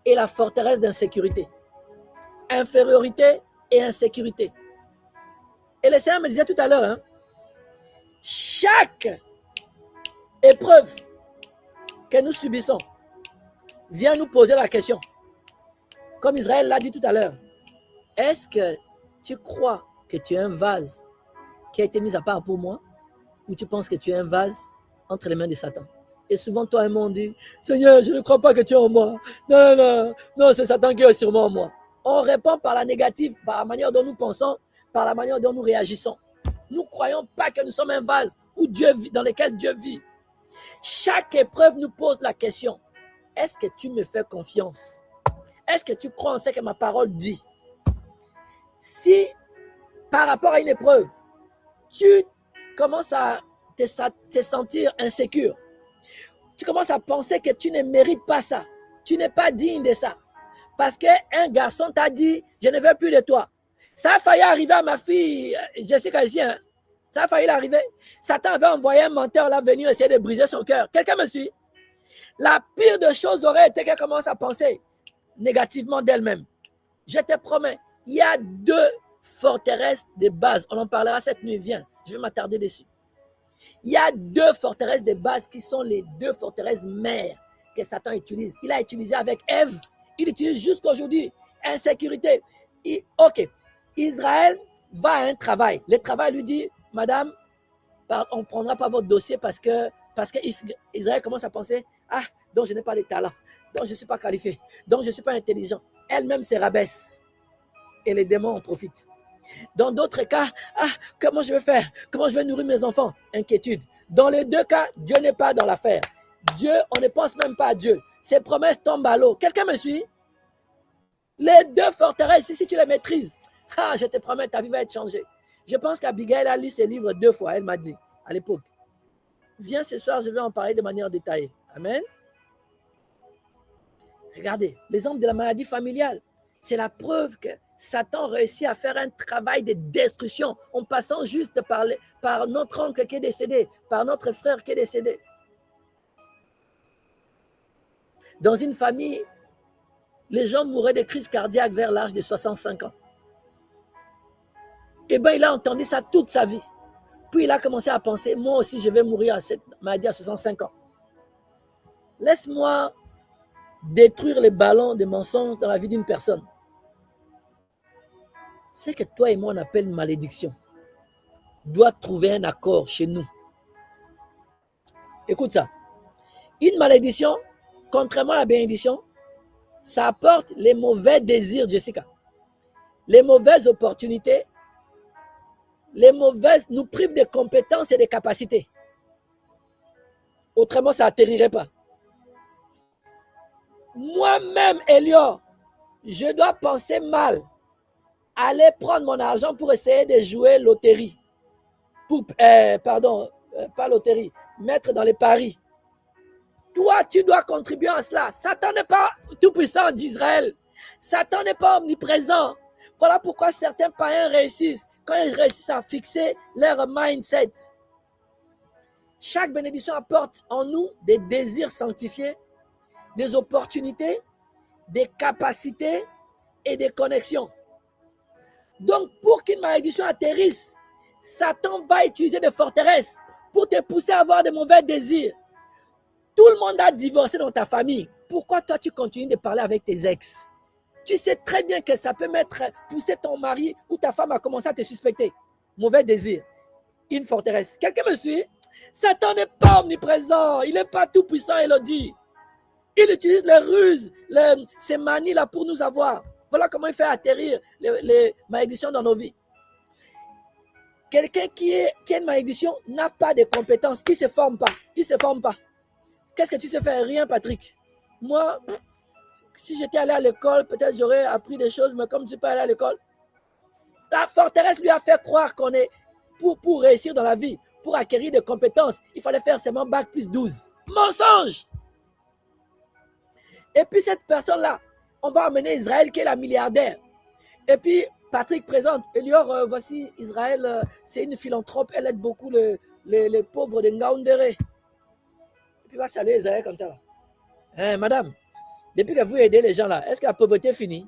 et la forteresse d'insécurité. Infériorité et insécurité. Et le Seigneur me disait tout à l'heure, chaque épreuve que nous subissons vient nous poser la question. Comme Israël l'a dit tout à l'heure, est-ce que tu crois que tu es un vase qui a été mis à part pour moi ou tu penses que tu es un vase entre les mains de Satan? Et souvent, toi et moi, on dit, Seigneur, je ne crois pas que tu es en moi. Non, non, non, c'est Satan qui est sûrement en moi. On répond par la négative, par la manière dont nous pensons, par la manière dont nous réagissons. Nous ne croyons pas que nous sommes un vase où Dieu vit, dans lequel Dieu vit. Chaque épreuve nous pose la question, est-ce que tu me fais confiance? Est-ce que tu crois en ce que ma parole dit? Si, par rapport à une épreuve, tu commences à te sentir insécure, tu commences à penser que tu ne mérites pas ça, tu n'es pas digne de ça, parce qu'un garçon t'a dit, je ne veux plus de toi. Ça a failli arriver à ma fille, Jessica ici, ça a failli arriver. Satan avait envoyé un menteur là venir essayer de briser son cœur. Quelqu'un me suit? La pire des choses aurait été qu'elle commence à penser négativement d'elle-même. Je te promets, il y a deux forteresses de base. On en parlera cette nuit, viens, je vais m'attarder dessus. Il y a deux forteresses de base qui sont les deux forteresses mères que Satan utilise. Il a utilisé avec Ève, il utilise jusqu'aujourd'hui. Insécurité. Ok, Israël va à un travail. Le travail lui dit, madame, on ne prendra pas votre dossier parce que Israël commence à penser, ah, donc je n'ai pas de talent, donc je ne suis pas qualifié, donc je ne suis pas intelligent. Elle-même se rabaisse et les démons en profitent. Dans d'autres cas, ah, comment je vais faire? Comment je vais nourrir mes enfants? Inquiétude. Dans les deux cas, Dieu n'est pas dans l'affaire. Dieu, on ne pense même pas à Dieu. Ses promesses tombent à l'eau. Quelqu'un me suit? Les deux forteresses, si tu les maîtrises, Ah, je te promets, ta vie va être changée. Je pense qu'Abigail a lu ce livre 2 fois, elle m'a dit, à l'époque. Viens ce soir, je vais en parler de manière détaillée. Amen. Regardez, l'exemple de la maladie familiale, c'est la preuve que Satan réussit à faire un travail de destruction en passant juste par notre oncle qui est décédé, par notre frère qui est décédé. Dans une famille, les gens mouraient de crise cardiaque vers l'âge de 65 ans. Eh bien, il a entendu ça toute sa vie. Puis il a commencé à penser, moi aussi, je vais mourir à cette maladie à 65 ans. Laisse-moi détruire les ballons de mensonges dans la vie d'une personne. C'est que toi et moi, on appelle malédiction. Doit trouver un accord chez nous. Écoute ça. Une malédiction, contrairement à la bénédiction, ça apporte les mauvais désirs, Jessica. Les mauvaises opportunités, nous privent de compétences et de capacités. Autrement, ça n'atterrirait pas. Moi-même, Elior, je dois penser mal, aller prendre mon argent pour essayer de jouer loterie. Pas loterie, mettre dans les paris. Toi, tu dois contribuer à cela. Satan n'est pas tout puissant d'Israël. Satan n'est pas omniprésent. Voilà pourquoi certains païens réussissent quand ils réussissent à fixer leur mindset. Chaque bénédiction apporte en nous des désirs sanctifiés, des opportunités, des capacités et des connexions. Donc, pour qu'une malédiction atterrisse, Satan va utiliser des forteresses pour te pousser à avoir de mauvais désirs. Tout le monde a divorcé dans ta famille. Pourquoi toi, tu continues de parler avec tes ex? Tu sais très bien que ça peut pousser ton mari ou ta femme à commencer à te suspecter. Mauvais désir. Une forteresse. Quelqu'un me suit? Satan n'est pas omniprésent. Il n'est pas tout puissant, Elodie. Il utilise les ruses, ces manies-là pour nous avoir. Voilà comment il fait atterrir les malédictions dans nos vies. Quelqu'un qui a une malédiction n'a pas de compétences. Il ne se forme pas. Il ne se forme pas. Qu'est-ce que tu sais faire? Rien, Patrick. Moi, si j'étais allé à l'école, peut-être j'aurais appris des choses, mais comme je ne suis pas allé à l'école, la forteresse lui a fait croire qu'on est, pour réussir dans la vie, pour acquérir des compétences, il fallait faire seulement bac plus 12. Mensonge! Et puis cette personne-là, on va amener Israël qui est la milliardaire. Et puis Patrick présente, Elior, voici Israël, c'est une philanthrope, elle aide beaucoup les pauvres de Ngaoundéré. Et puis il va saluer Israël comme ça. Là. Hein, madame, depuis que vous aidez les gens là, est-ce que la pauvreté finit?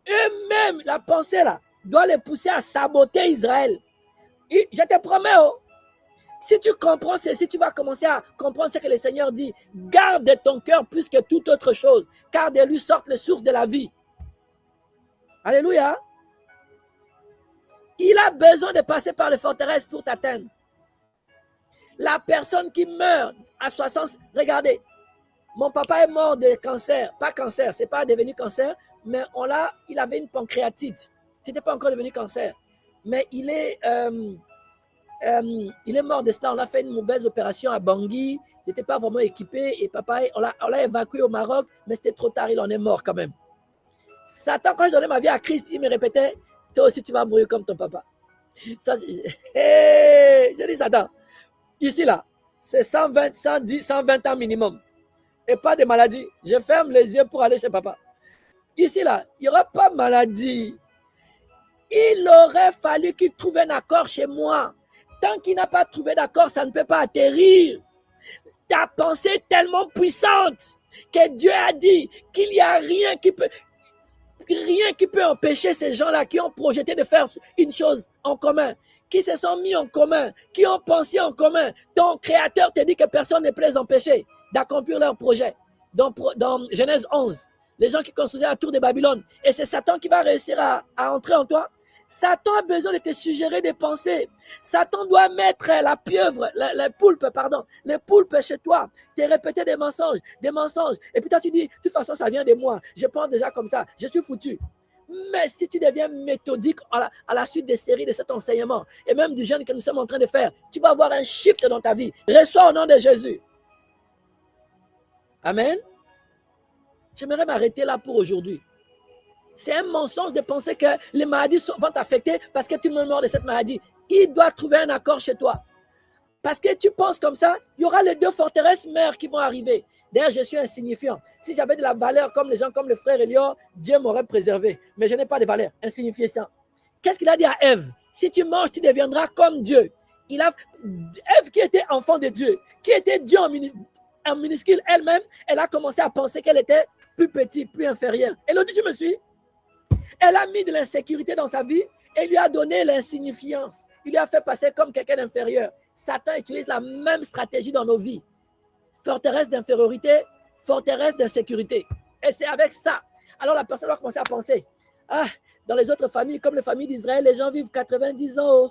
Eux-mêmes, la pensée là, doit les pousser à saboter Israël. Et je te promets, oh, si tu comprends ceci, tu vas commencer à comprendre ce que le Seigneur dit. Garde ton cœur plus que toute autre chose, car de lui sortent les sources de la vie. Alléluia. Il a besoin de passer par les forteresses pour t'atteindre. La personne qui meurt à 60, regardez, mon papa est mort de cancer, pas cancer, c'est pas devenu cancer, mais il avait une pancréatite. C'était pas encore devenu cancer, mais il est mort de cela. On a fait une mauvaise opération à Bangui, il n'était pas vraiment équipé et papa, on l'a évacué au Maroc, mais c'était trop tard, il en est mort quand même. Satan, quand je donnais ma vie à Christ, il me répétait, toi aussi tu vas mourir comme ton papa. Je dis Satan, ici là, c'est 120, 110, 120 ans minimum. Et pas de maladie. Je ferme les yeux pour aller chez papa. Ici là, il n'y aura pas de maladie. Il aurait fallu qu'il trouve un accord chez moi. Tant qu'il n'a pas trouvé d'accord, ça ne peut pas atterrir. Ta pensée est tellement puissante que Dieu a dit qu'il n'y a rien qui peut empêcher ces gens-là qui ont projeté de faire une chose en commun, qui se sont mis en commun, qui ont pensé en commun. Ton créateur te dit que personne ne peut les empêcher d'accomplir leur projet. Dans Genèse 11, les gens qui construisaient la tour de Babylone, et c'est Satan qui va réussir à entrer en toi. Satan a besoin de te suggérer des pensées. Satan doit mettre les poulpes chez toi, te répéter des mensonges. Et puis toi tu dis, de toute façon ça vient de moi, je pense déjà comme ça, je suis foutu. Mais si tu deviens méthodique à la suite des séries de cet enseignement, et même du jeûne que nous sommes en train de faire, tu vas avoir un shift dans ta vie. Reçois au nom de Jésus. Amen. J'aimerais m'arrêter là pour aujourd'hui. C'est un mensonge de penser que les maladies vont t'affecter parce que tu meurs de cette maladie. Il doit trouver un accord chez toi. Parce que tu penses comme ça, il y aura les deux forteresses mères qui vont arriver. D'ailleurs, je suis insignifiant. Si j'avais de la valeur comme les gens, comme le frère Elior, Dieu m'aurait préservé. Mais je n'ai pas de valeur, insignifiant. Qu'est-ce qu'il a dit à Ève? Si tu manges, tu deviendras comme Dieu. Ève qui était enfant de Dieu, qui était Dieu en minuscule elle-même, elle a commencé à penser qu'elle était plus petite, plus inférieure. Elodie, tu me suis? Elle a mis de l'insécurité dans sa vie et lui a donné l'insignifiance. Il lui a fait passer comme quelqu'un d'inférieur. Satan utilise la même stratégie dans nos vies. Forteresse d'infériorité, forteresse d'insécurité. Et c'est avec ça. Alors la personne va commencer à penser, dans les autres familles, comme les familles d'Israël, les gens vivent 90 ans. Oh.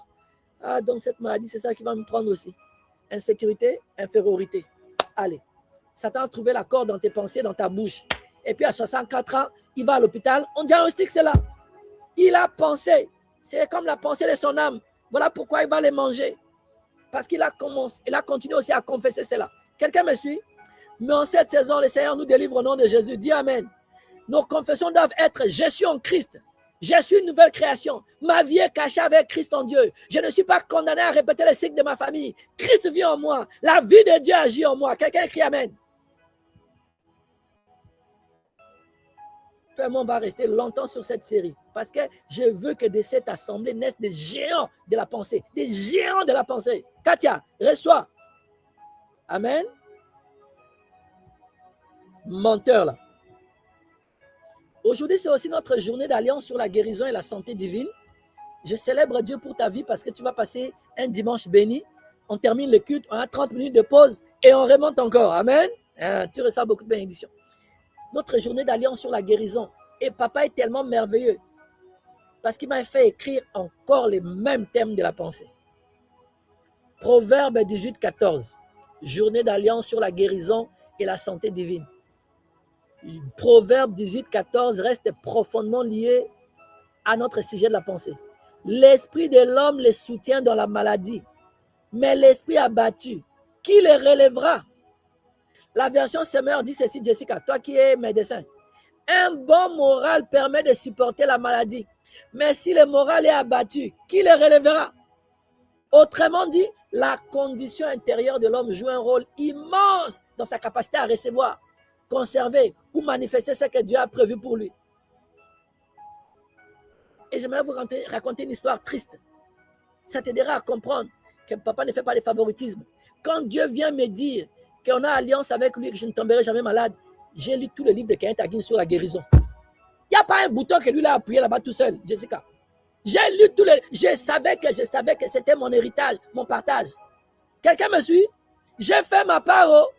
Donc cette maladie, c'est ça qui va me prendre aussi. Insécurité, infériorité. Allez, Satan a trouvé l'accord dans tes pensées, dans ta bouche. Et puis à 64 ans, il va à l'hôpital, on diagnostique cela. Il a pensé, c'est comme la pensée de son âme. Voilà pourquoi il va les manger. Parce qu'il a continué aussi à confesser cela. Quelqu'un me suit? Mais en cette saison, le Seigneur nous délivre au nom de Jésus. Dis Amen. Nos confessions doivent être: je suis en Christ. Je suis une nouvelle création. Ma vie est cachée avec Christ en Dieu. Je ne suis pas condamné à répéter les cycles de ma famille. Christ vit en moi. La vie de Dieu agit en moi. Quelqu'un crie Amen. Tout le monde va rester longtemps sur cette série parce que je veux que de cette assemblée naissent des géants de la pensée. Des géants de la pensée. Katia, reçois. Amen. Menteur là. Aujourd'hui, c'est aussi notre journée d'alliance sur la guérison et la santé divine. Je célèbre Dieu pour ta vie parce que tu vas passer un dimanche béni. On termine le culte, on a 30 minutes de pause et on remonte encore. Amen. Tu reçois beaucoup de bénédictions. Notre journée d'alliance sur la guérison. Et papa est tellement merveilleux parce qu'il m'a fait écrire encore les mêmes thèmes de la pensée. Proverbe 18, 14. Journée d'alliance sur la guérison et la santé divine. Proverbe 18, 14 reste profondément lié à notre sujet de la pensée. L'esprit de l'homme le soutient dans la maladie, mais l'esprit abattu, qui le relèvera? La version Semeur dit ceci, Jessica, toi qui es médecin. Un bon moral permet de supporter la maladie, mais si le moral est abattu, qui le relèvera? Autrement dit, la condition intérieure de l'homme joue un rôle immense dans sa capacité à recevoir, conserver ou manifester ce que Dieu a prévu pour lui. Et j'aimerais vous raconter une histoire triste. Ça t'aidera à comprendre que papa ne fait pas de favoritisme. Quand Dieu vient me dire qu'on a alliance avec lui et que je ne tomberai jamais malade, j'ai lu tout le livre de Kenneth Hagin sur la guérison. Il n'y a pas un bouton que lui l'a appuyé là-bas tout seul, Jessica. J'ai lu tout le... Je savais que c'était mon héritage, mon partage. Quelqu'un me suit? J'ai fait ma part. Oh.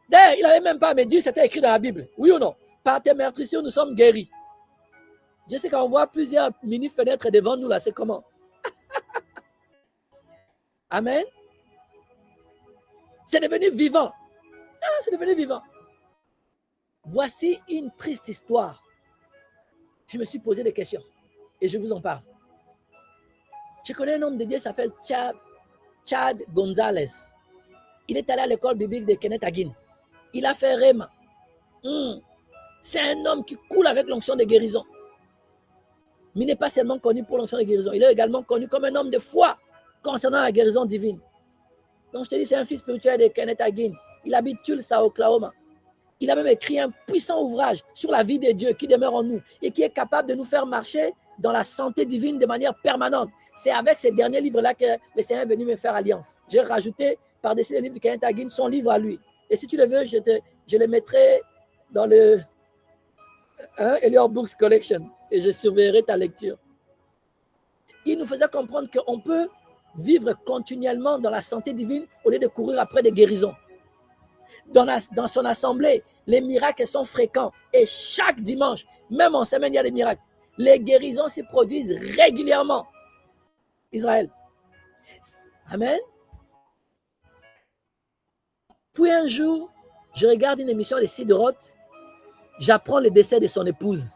D'ailleurs, il n'avait même pas à me dire c'était écrit dans la Bible. Oui ou non? Par tes meurtrissures, nous sommes guéris. Je sais qu'on voit plusieurs mini-fenêtres devant nous là, c'est comment? Amen. C'est devenu vivant. C'est devenu vivant. Voici une triste histoire. Je me suis posé des questions et je vous en parle. Je connais un homme de Dieu qui s'appelle Chad Gonzalez. Il est allé à l'école biblique de Kenneth Hagin. Il a fait Réma. C'est un homme qui coule avec l'onction de guérison. Mais il n'est pas seulement connu pour l'onction de guérison. Il est également connu comme un homme de foi concernant la guérison divine. Donc je te dis, c'est un fils spirituel de Kenneth Hagin. Il habite Tulsa, Oklahoma. Il a même écrit un puissant ouvrage sur la vie de Dieu qui demeure en nous et qui est capable de nous faire marcher dans la santé divine de manière permanente. C'est avec ces derniers livres-là que le Seigneur est venu me faire alliance. J'ai rajouté par-dessus le livre de Kenneth Hagin son livre à lui. Et si tu le veux, je le mettrai dans le Elior Books Collection et je surveillerai ta lecture. Il nous faisait comprendre qu'on peut vivre continuellement dans la santé divine au lieu de courir après des guérisons. Dans son assemblée, les miracles sont fréquents et chaque dimanche, même en semaine, il y a des miracles. Les guérisons se produisent régulièrement. Israël. Amen. Puis un jour, je regarde une émission de Sid Roth, j'apprends le décès de son épouse.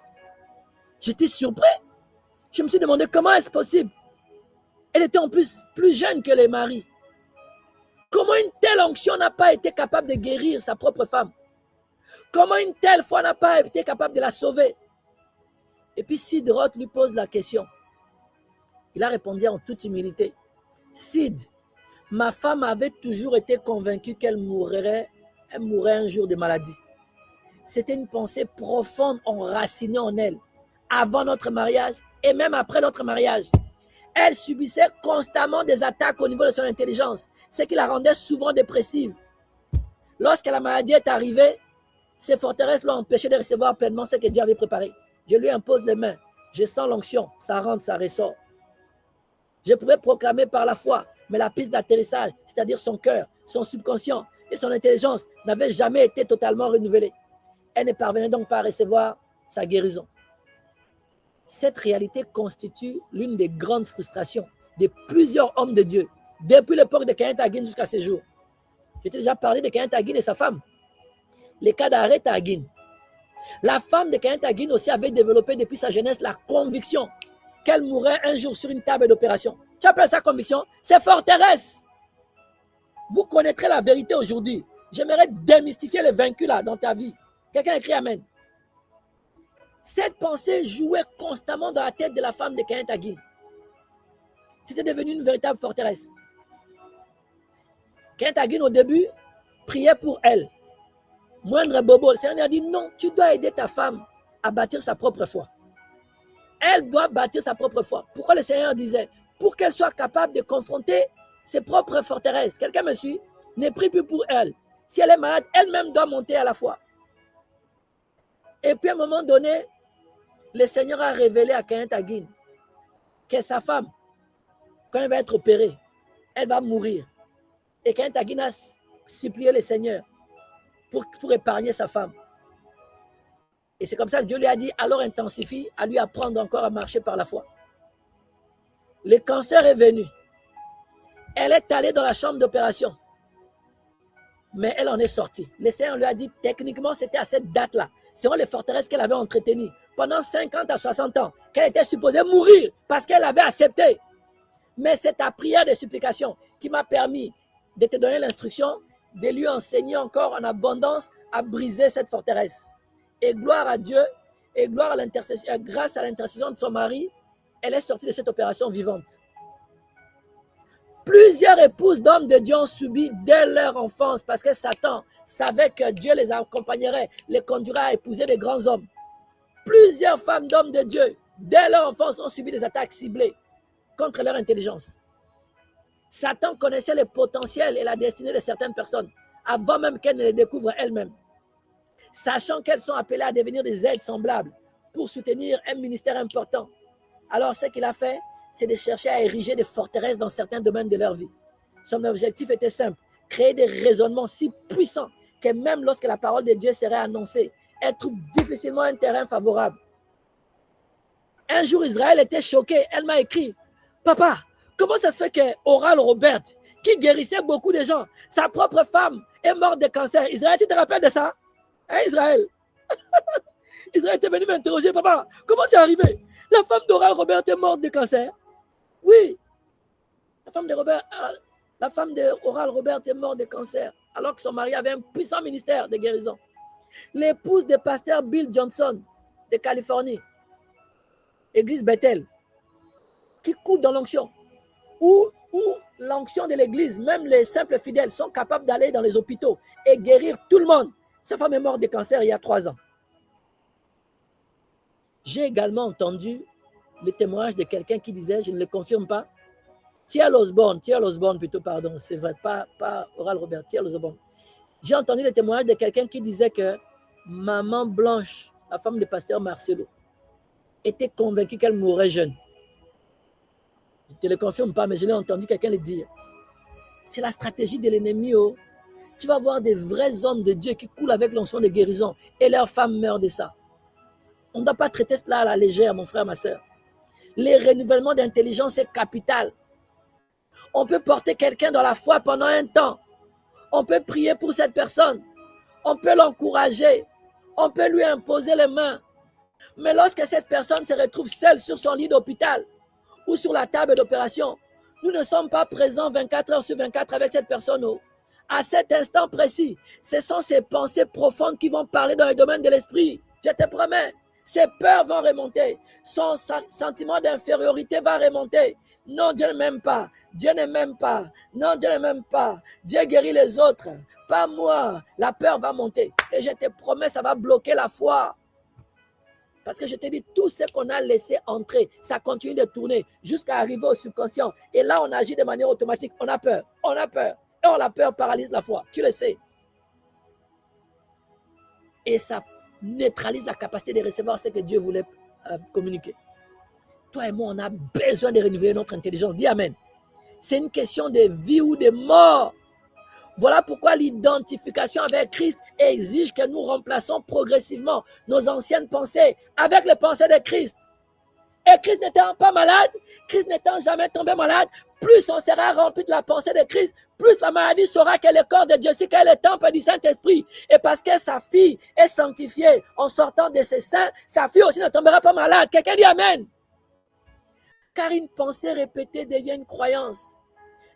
J'étais surpris. Je me suis demandé comment est-ce possible. Elle était en plus jeune que les maris. Comment une telle onction n'a pas été capable de guérir sa propre femme? Comment une telle foi n'a pas été capable de la sauver? Et puis Sid Roth lui pose la question. Il a répondu en toute humilité. Sid, ma femme avait toujours été convaincue qu'elle mourrait un jour de maladie. C'était une pensée profonde enracinée en elle, avant notre mariage et même après notre mariage. Elle subissait constamment des attaques au niveau de son intelligence, ce qui la rendait souvent dépressive. Lorsque la maladie est arrivée, ces forteresses l'ont empêché de recevoir pleinement ce que Dieu avait préparé. Je lui impose les mains, je sens l'onction, ça rentre, ça ressort. Je pouvais proclamer par la foi, mais la piste d'atterrissage, c'est-à-dire son cœur, son subconscient et son intelligence, n'avaient jamais été totalement renouvelées. Elle ne parvenait donc pas à recevoir sa guérison. Cette réalité constitue l'une des grandes frustrations de plusieurs hommes de Dieu, depuis l'époque de Kenneth Hagin jusqu'à ce jour. J'ai déjà parlé de Kenneth Hagin et sa femme. Les cas d'Aretha Hagin. La femme de Kenneth Hagin aussi avait développé depuis sa jeunesse la conviction qu'elle mourrait un jour sur une table d'opération. Tu appelles ça conviction? C'est forteresse. Vous connaîtrez la vérité aujourd'hui. J'aimerais démystifier les vaincus là dans ta vie. Quelqu'un écrit Amen. Cette pensée jouait constamment dans la tête de la femme de Kenneth Hagin. C'était devenu une véritable forteresse. Kenneth Hagin, au début, priait pour elle. Moindre bobo, le Seigneur a dit non, tu dois aider ta femme à bâtir sa propre foi. Elle doit bâtir sa propre foi. Pourquoi le Seigneur disait? Pour qu'elle soit capable de confronter ses propres forteresses. Quelqu'un me suit? Ne prie plus pour elle. Si elle est malade, elle-même doit monter à la foi. Et puis à un moment donné, le Seigneur a révélé à Kenneth Hagin que sa femme, quand elle va être opérée, elle va mourir. Et Kenneth Hagin a supplié le Seigneur pour épargner sa femme. Et c'est comme ça que Dieu lui a dit, alors intensifie à lui apprendre encore à marcher par la foi. Le cancer est venu. Elle est allée dans la chambre d'opération. Mais elle en est sortie. Le Seigneur lui a dit, techniquement, c'était à cette date-là, selon les forteresses qu'elle avait entretenues, pendant 50 à 60 ans, qu'elle était supposée mourir parce qu'elle avait accepté. Mais c'est ta prière de supplication qui m'a permis de te donner l'instruction, de lui enseigner encore en abondance à briser cette forteresse. Et gloire à Dieu, et gloire à l'intercession, grâce à l'intercession de son mari, elle est sortie de cette opération vivante. Plusieurs épouses d'hommes de Dieu ont subi dès leur enfance parce que Satan savait que Dieu les accompagnerait, les conduirait à épouser des grands hommes. Plusieurs femmes d'hommes de Dieu, dès leur enfance, ont subi des attaques ciblées contre leur intelligence. Satan connaissait le potentiel et la destinée de certaines personnes avant même qu'elles ne les découvrent elles-mêmes. Sachant qu'elles sont appelées à devenir des aides semblables pour soutenir un ministère important. Alors ce qu'il a fait, c'est de chercher à ériger des forteresses dans certains domaines de leur vie. Son objectif était simple, créer des raisonnements si puissants que même lorsque la parole de Dieu serait annoncée, elle trouve difficilement un terrain favorable. Un jour, Israël était choqué. Elle m'a écrit, « Papa, comment ça se fait que Oral Robert, qui guérissait beaucoup de gens, sa propre femme est morte de cancer? Israël, tu te rappelles de ça? Hein, Israël? Israël était venu m'interroger, papa, comment c'est arrivé? La femme d'Oral Robert est morte de cancer? Oui. La femme de Oral Robert est morte de cancer, alors que son mari avait un puissant ministère de guérison. L'épouse du pasteur Bill Johnson de Californie, église Bethel, qui coule dans l'onction, où l'onction de l'église, même les simples fidèles sont capables d'aller dans les hôpitaux et guérir tout le monde. Sa femme est morte de cancer il y a 3 ans. J'ai également entendu le témoignage de quelqu'un qui disait, je ne le confirme pas, T.L. Osborne plutôt, pardon, c'est vrai, pas Oral Robert, T.L. Osborne. J'ai entendu le témoignage de quelqu'un qui disait que maman Blanche, la femme du pasteur Marcelo, était convaincue qu'elle mourrait jeune. Je ne le confirme pas, mais je l'ai entendu quelqu'un le dire. C'est la stratégie de l'ennemi. Oh. Tu vas voir des vrais hommes de Dieu qui coulent avec l'onction de guérison et leurs femmes meurent de ça. On ne doit pas traiter cela à la légère, mon frère, ma soeur. Les renouvellements d'intelligence est capital. On peut porter quelqu'un dans la foi pendant un temps. On peut prier pour cette personne. On peut l'encourager. On peut lui imposer les mains. Mais lorsque cette personne se retrouve seule sur son lit d'hôpital ou sur la table d'opération, nous ne sommes pas présents 24 heures sur 24 avec cette personne. À cet instant précis, ce sont ces pensées profondes qui vont parler dans le domaine de l'esprit. Je te promets, Ses peurs vont remonter. Son sentiment d'infériorité va remonter. Non, Dieu ne m'aime pas. Dieu ne m'aime pas. Non, Dieu ne m'aime pas. Dieu guérit les autres. Pas moi. La peur va monter. Et je te promets, ça va bloquer la foi. Parce que je te dis, tout ce qu'on a laissé entrer, ça continue de tourner jusqu'à arriver au subconscient. Et là, on agit de manière automatique. On a peur. On a peur. Et la peur paralyse la foi. Tu le sais. Et ça neutralise la capacité de recevoir ce que Dieu voulait communiquer. Toi et moi, on a besoin de renouveler notre intelligence. Dis Amen. C'est une question de vie ou de mort. Voilà pourquoi l'identification avec Christ exige que nous remplaçons progressivement nos anciennes pensées avec les pensées de Christ. Et Christ n'étant pas malade, Christ n'étant jamais tombé malade, plus on sera rempli de la pensée de Christ, plus la maladie saura que le corps de Dieu, c'est qu'elle est le temple du Saint-Esprit. Et parce que sa fille est sanctifiée en sortant de ses seins, sa fille aussi ne tombera pas malade. Quelqu'un dit Amen. Car une pensée répétée devient une croyance.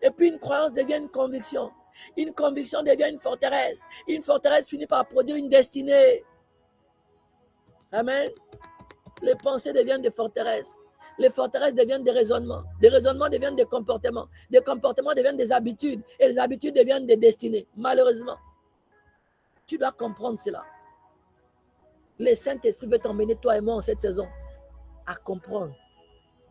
Et puis une croyance devient une conviction. Une conviction devient une forteresse. Une forteresse finit par produire une destinée. Amen. Les pensées deviennent des forteresses. Les forteresses deviennent des raisonnements. Des raisonnements deviennent des comportements. Des comportements deviennent des habitudes. Et les habitudes deviennent des destinées. Malheureusement. Tu dois comprendre cela. Le Saint-Esprit veut t'emmener, toi et moi, en cette saison, à comprendre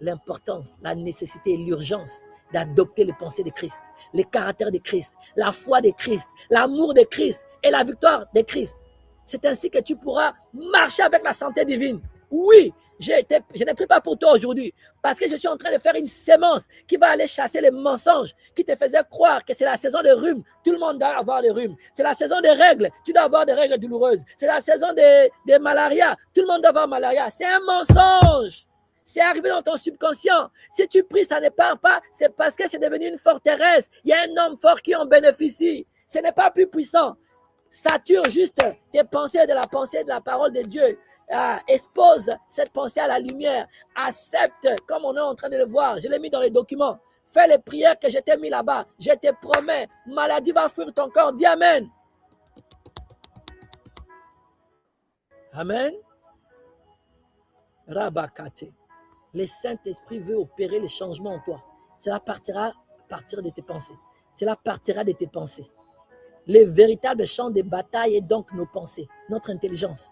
l'importance, la nécessité et l'urgence d'adopter les pensées de Christ, les caractères de Christ, la foi de Christ, l'amour de Christ et la victoire de Christ. C'est ainsi que tu pourras marcher avec la santé divine. Oui, je n'ai pris pas pour toi aujourd'hui parce que je suis en train de faire une sémence qui va aller chasser les mensonges qui te faisaient croire que c'est la saison de rhume. Tout le monde doit avoir le rhume. C'est la saison des règles. Tu dois avoir des règles douloureuses. C'est la saison de malaria. Tout le monde doit avoir malaria. C'est un mensonge. C'est arrivé dans ton subconscient. Si tu pries, ça ne part pas. C'est parce que c'est devenu une forteresse. Il y a un homme fort qui en bénéficie. Ce n'est pas plus puissant. Sature juste tes pensées de la pensée de la parole de Dieu. Expose cette pensée à la lumière. Accepte, comme on est en train de le voir. Je l'ai mis dans les documents. Fais les prières que je t'ai mis là-bas. Je te promets, maladie va fuir ton corps. Dis Amen. Amen. Rabakate. Le Saint-Esprit veut opérer les changements en toi. Cela partira à partir de tes pensées. Cela partira de tes pensées. Le véritable champ de bataille est donc nos pensées, notre intelligence.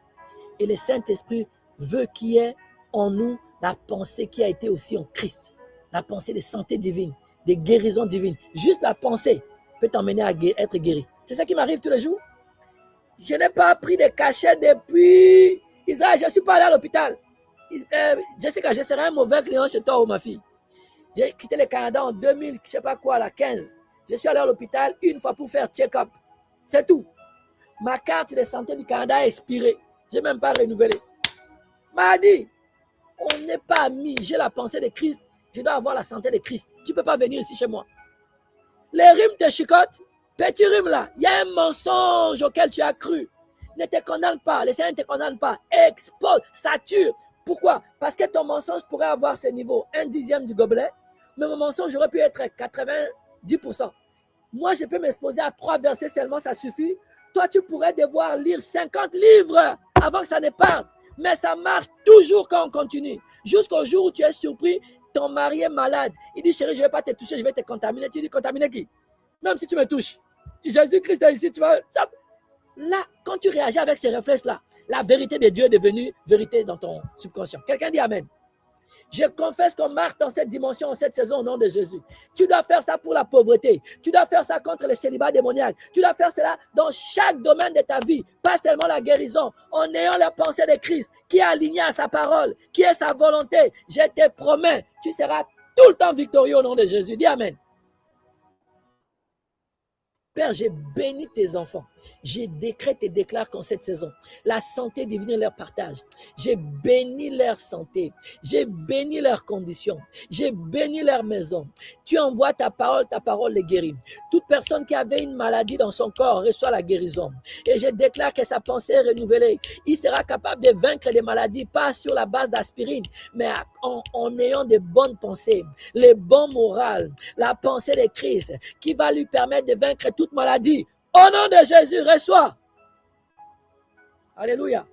Et le Saint-Esprit veut qu'il y ait en nous la pensée qui a été aussi en Christ. La pensée de santé divine, de guérison divine. Juste la pensée peut t'emmener à être guéri. C'est ça qui m'arrive tous les jours. Je n'ai pas pris de cachet depuis Israël. Je ne suis pas allé à l'hôpital. Jessica, je serai un mauvais client chez toi ou ma fille. J'ai quitté le Canada en 2000, je ne sais pas quoi, 15. Je suis allé à l'hôpital une fois pour faire check-up. C'est tout. Ma carte de santé du Canada a expiré. Je n'ai même pas renouvelé. M'a dit, on n'est pas amis. J'ai la pensée de Christ. Je dois avoir la santé de Christ. Tu ne peux pas venir ici chez moi. Les rhumes te chicotent. Petit rhume là. Il y a un mensonge auquel tu as cru. Ne te condamne pas. Le Seigneur ne te condamne pas. Expose, sature. Pourquoi? Parce que ton mensonge pourrait avoir ce niveau, 1/10 du gobelet, mais mon mensonge aurait pu être 90%. Moi, je peux m'exposer à 3 versets seulement, ça suffit. Toi, tu pourrais devoir lire 50 livres avant que ça ne parte. Mais ça marche toujours quand on continue. Jusqu'au jour où tu es surpris, ton mari est malade. Il dit, chérie, je ne vais pas te toucher, je vais te contaminer. Tu dis, contaminer qui? Même si tu me touches. Jésus-Christ est ici, tu vas... Là, quand tu réagis avec ces réflexes-là, la vérité de Dieu est devenue vérité dans ton subconscient. Quelqu'un dit Amen. Je confesse qu'on marche dans cette dimension, en cette saison, au nom de Jésus. Tu dois faire ça pour la pauvreté. Tu dois faire ça contre le célibat démoniaque. Tu dois faire cela dans chaque domaine de ta vie. Pas seulement la guérison. En ayant la pensée de Christ, qui est alignée à sa parole, qui est sa volonté. Je te promets, tu seras tout le temps victorieux au nom de Jésus. Dis Amen. Père, j'ai béni tes enfants. Je décrète et déclare qu'en cette saison, la santé divine leur partage. J'ai béni leur santé. J'ai béni leurs conditions. J'ai béni leur maison. Tu envoies ta parole les guérit. Toute personne qui avait une maladie dans son corps reçoit la guérison. Et je déclare que sa pensée est renouvelée. Il sera capable de vaincre les maladies, pas sur la base d'aspirine, mais en ayant de bonnes pensées, les bons morales, la pensée de Christ qui va lui permettre de vaincre toute maladie. Au nom de Jésus, reçois. Alléluia.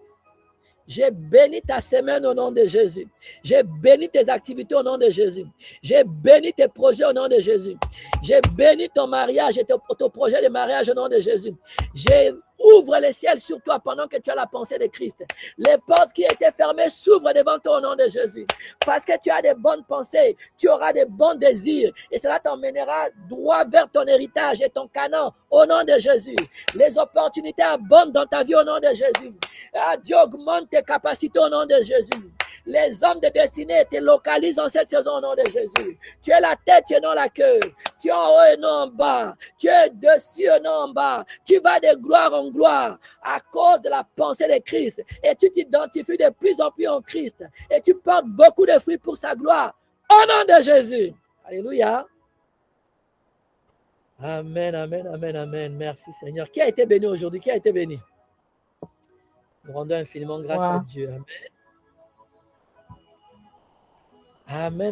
J'ai béni ta semaine au nom de Jésus. J'ai béni tes activités au nom de Jésus. J'ai béni tes projets au nom de Jésus. J'ai béni ton mariage et ton projet de mariage au nom de Jésus. J'ai ouvre les ciels sur toi pendant que tu as la pensée de Christ. Les portes qui étaient fermées s'ouvrent devant toi au nom de Jésus. Parce que tu as des bonnes pensées, tu auras des bons désirs et cela t'emmènera droit vers ton héritage et ton canon au nom de Jésus. Les opportunités abondent dans ta vie au nom de Jésus. Dieu augmente tes capacités au nom de Jésus. Les hommes de destinée te localisent en cette saison au nom de Jésus. Tu es la tête et non la queue. Tu es en haut et non en bas. Tu es dessus et non en bas. Tu vas de gloire en gloire à cause de la pensée de Christ. Et tu t'identifies de plus en plus en Christ. Et tu portes beaucoup de fruits pour sa gloire. Au nom de Jésus. Alléluia. Amen, amen, amen, amen. Merci Seigneur. Qui a été béni aujourd'hui? Qui a été béni? Nous rendons infiniment grâce à Dieu. Amen. Amen.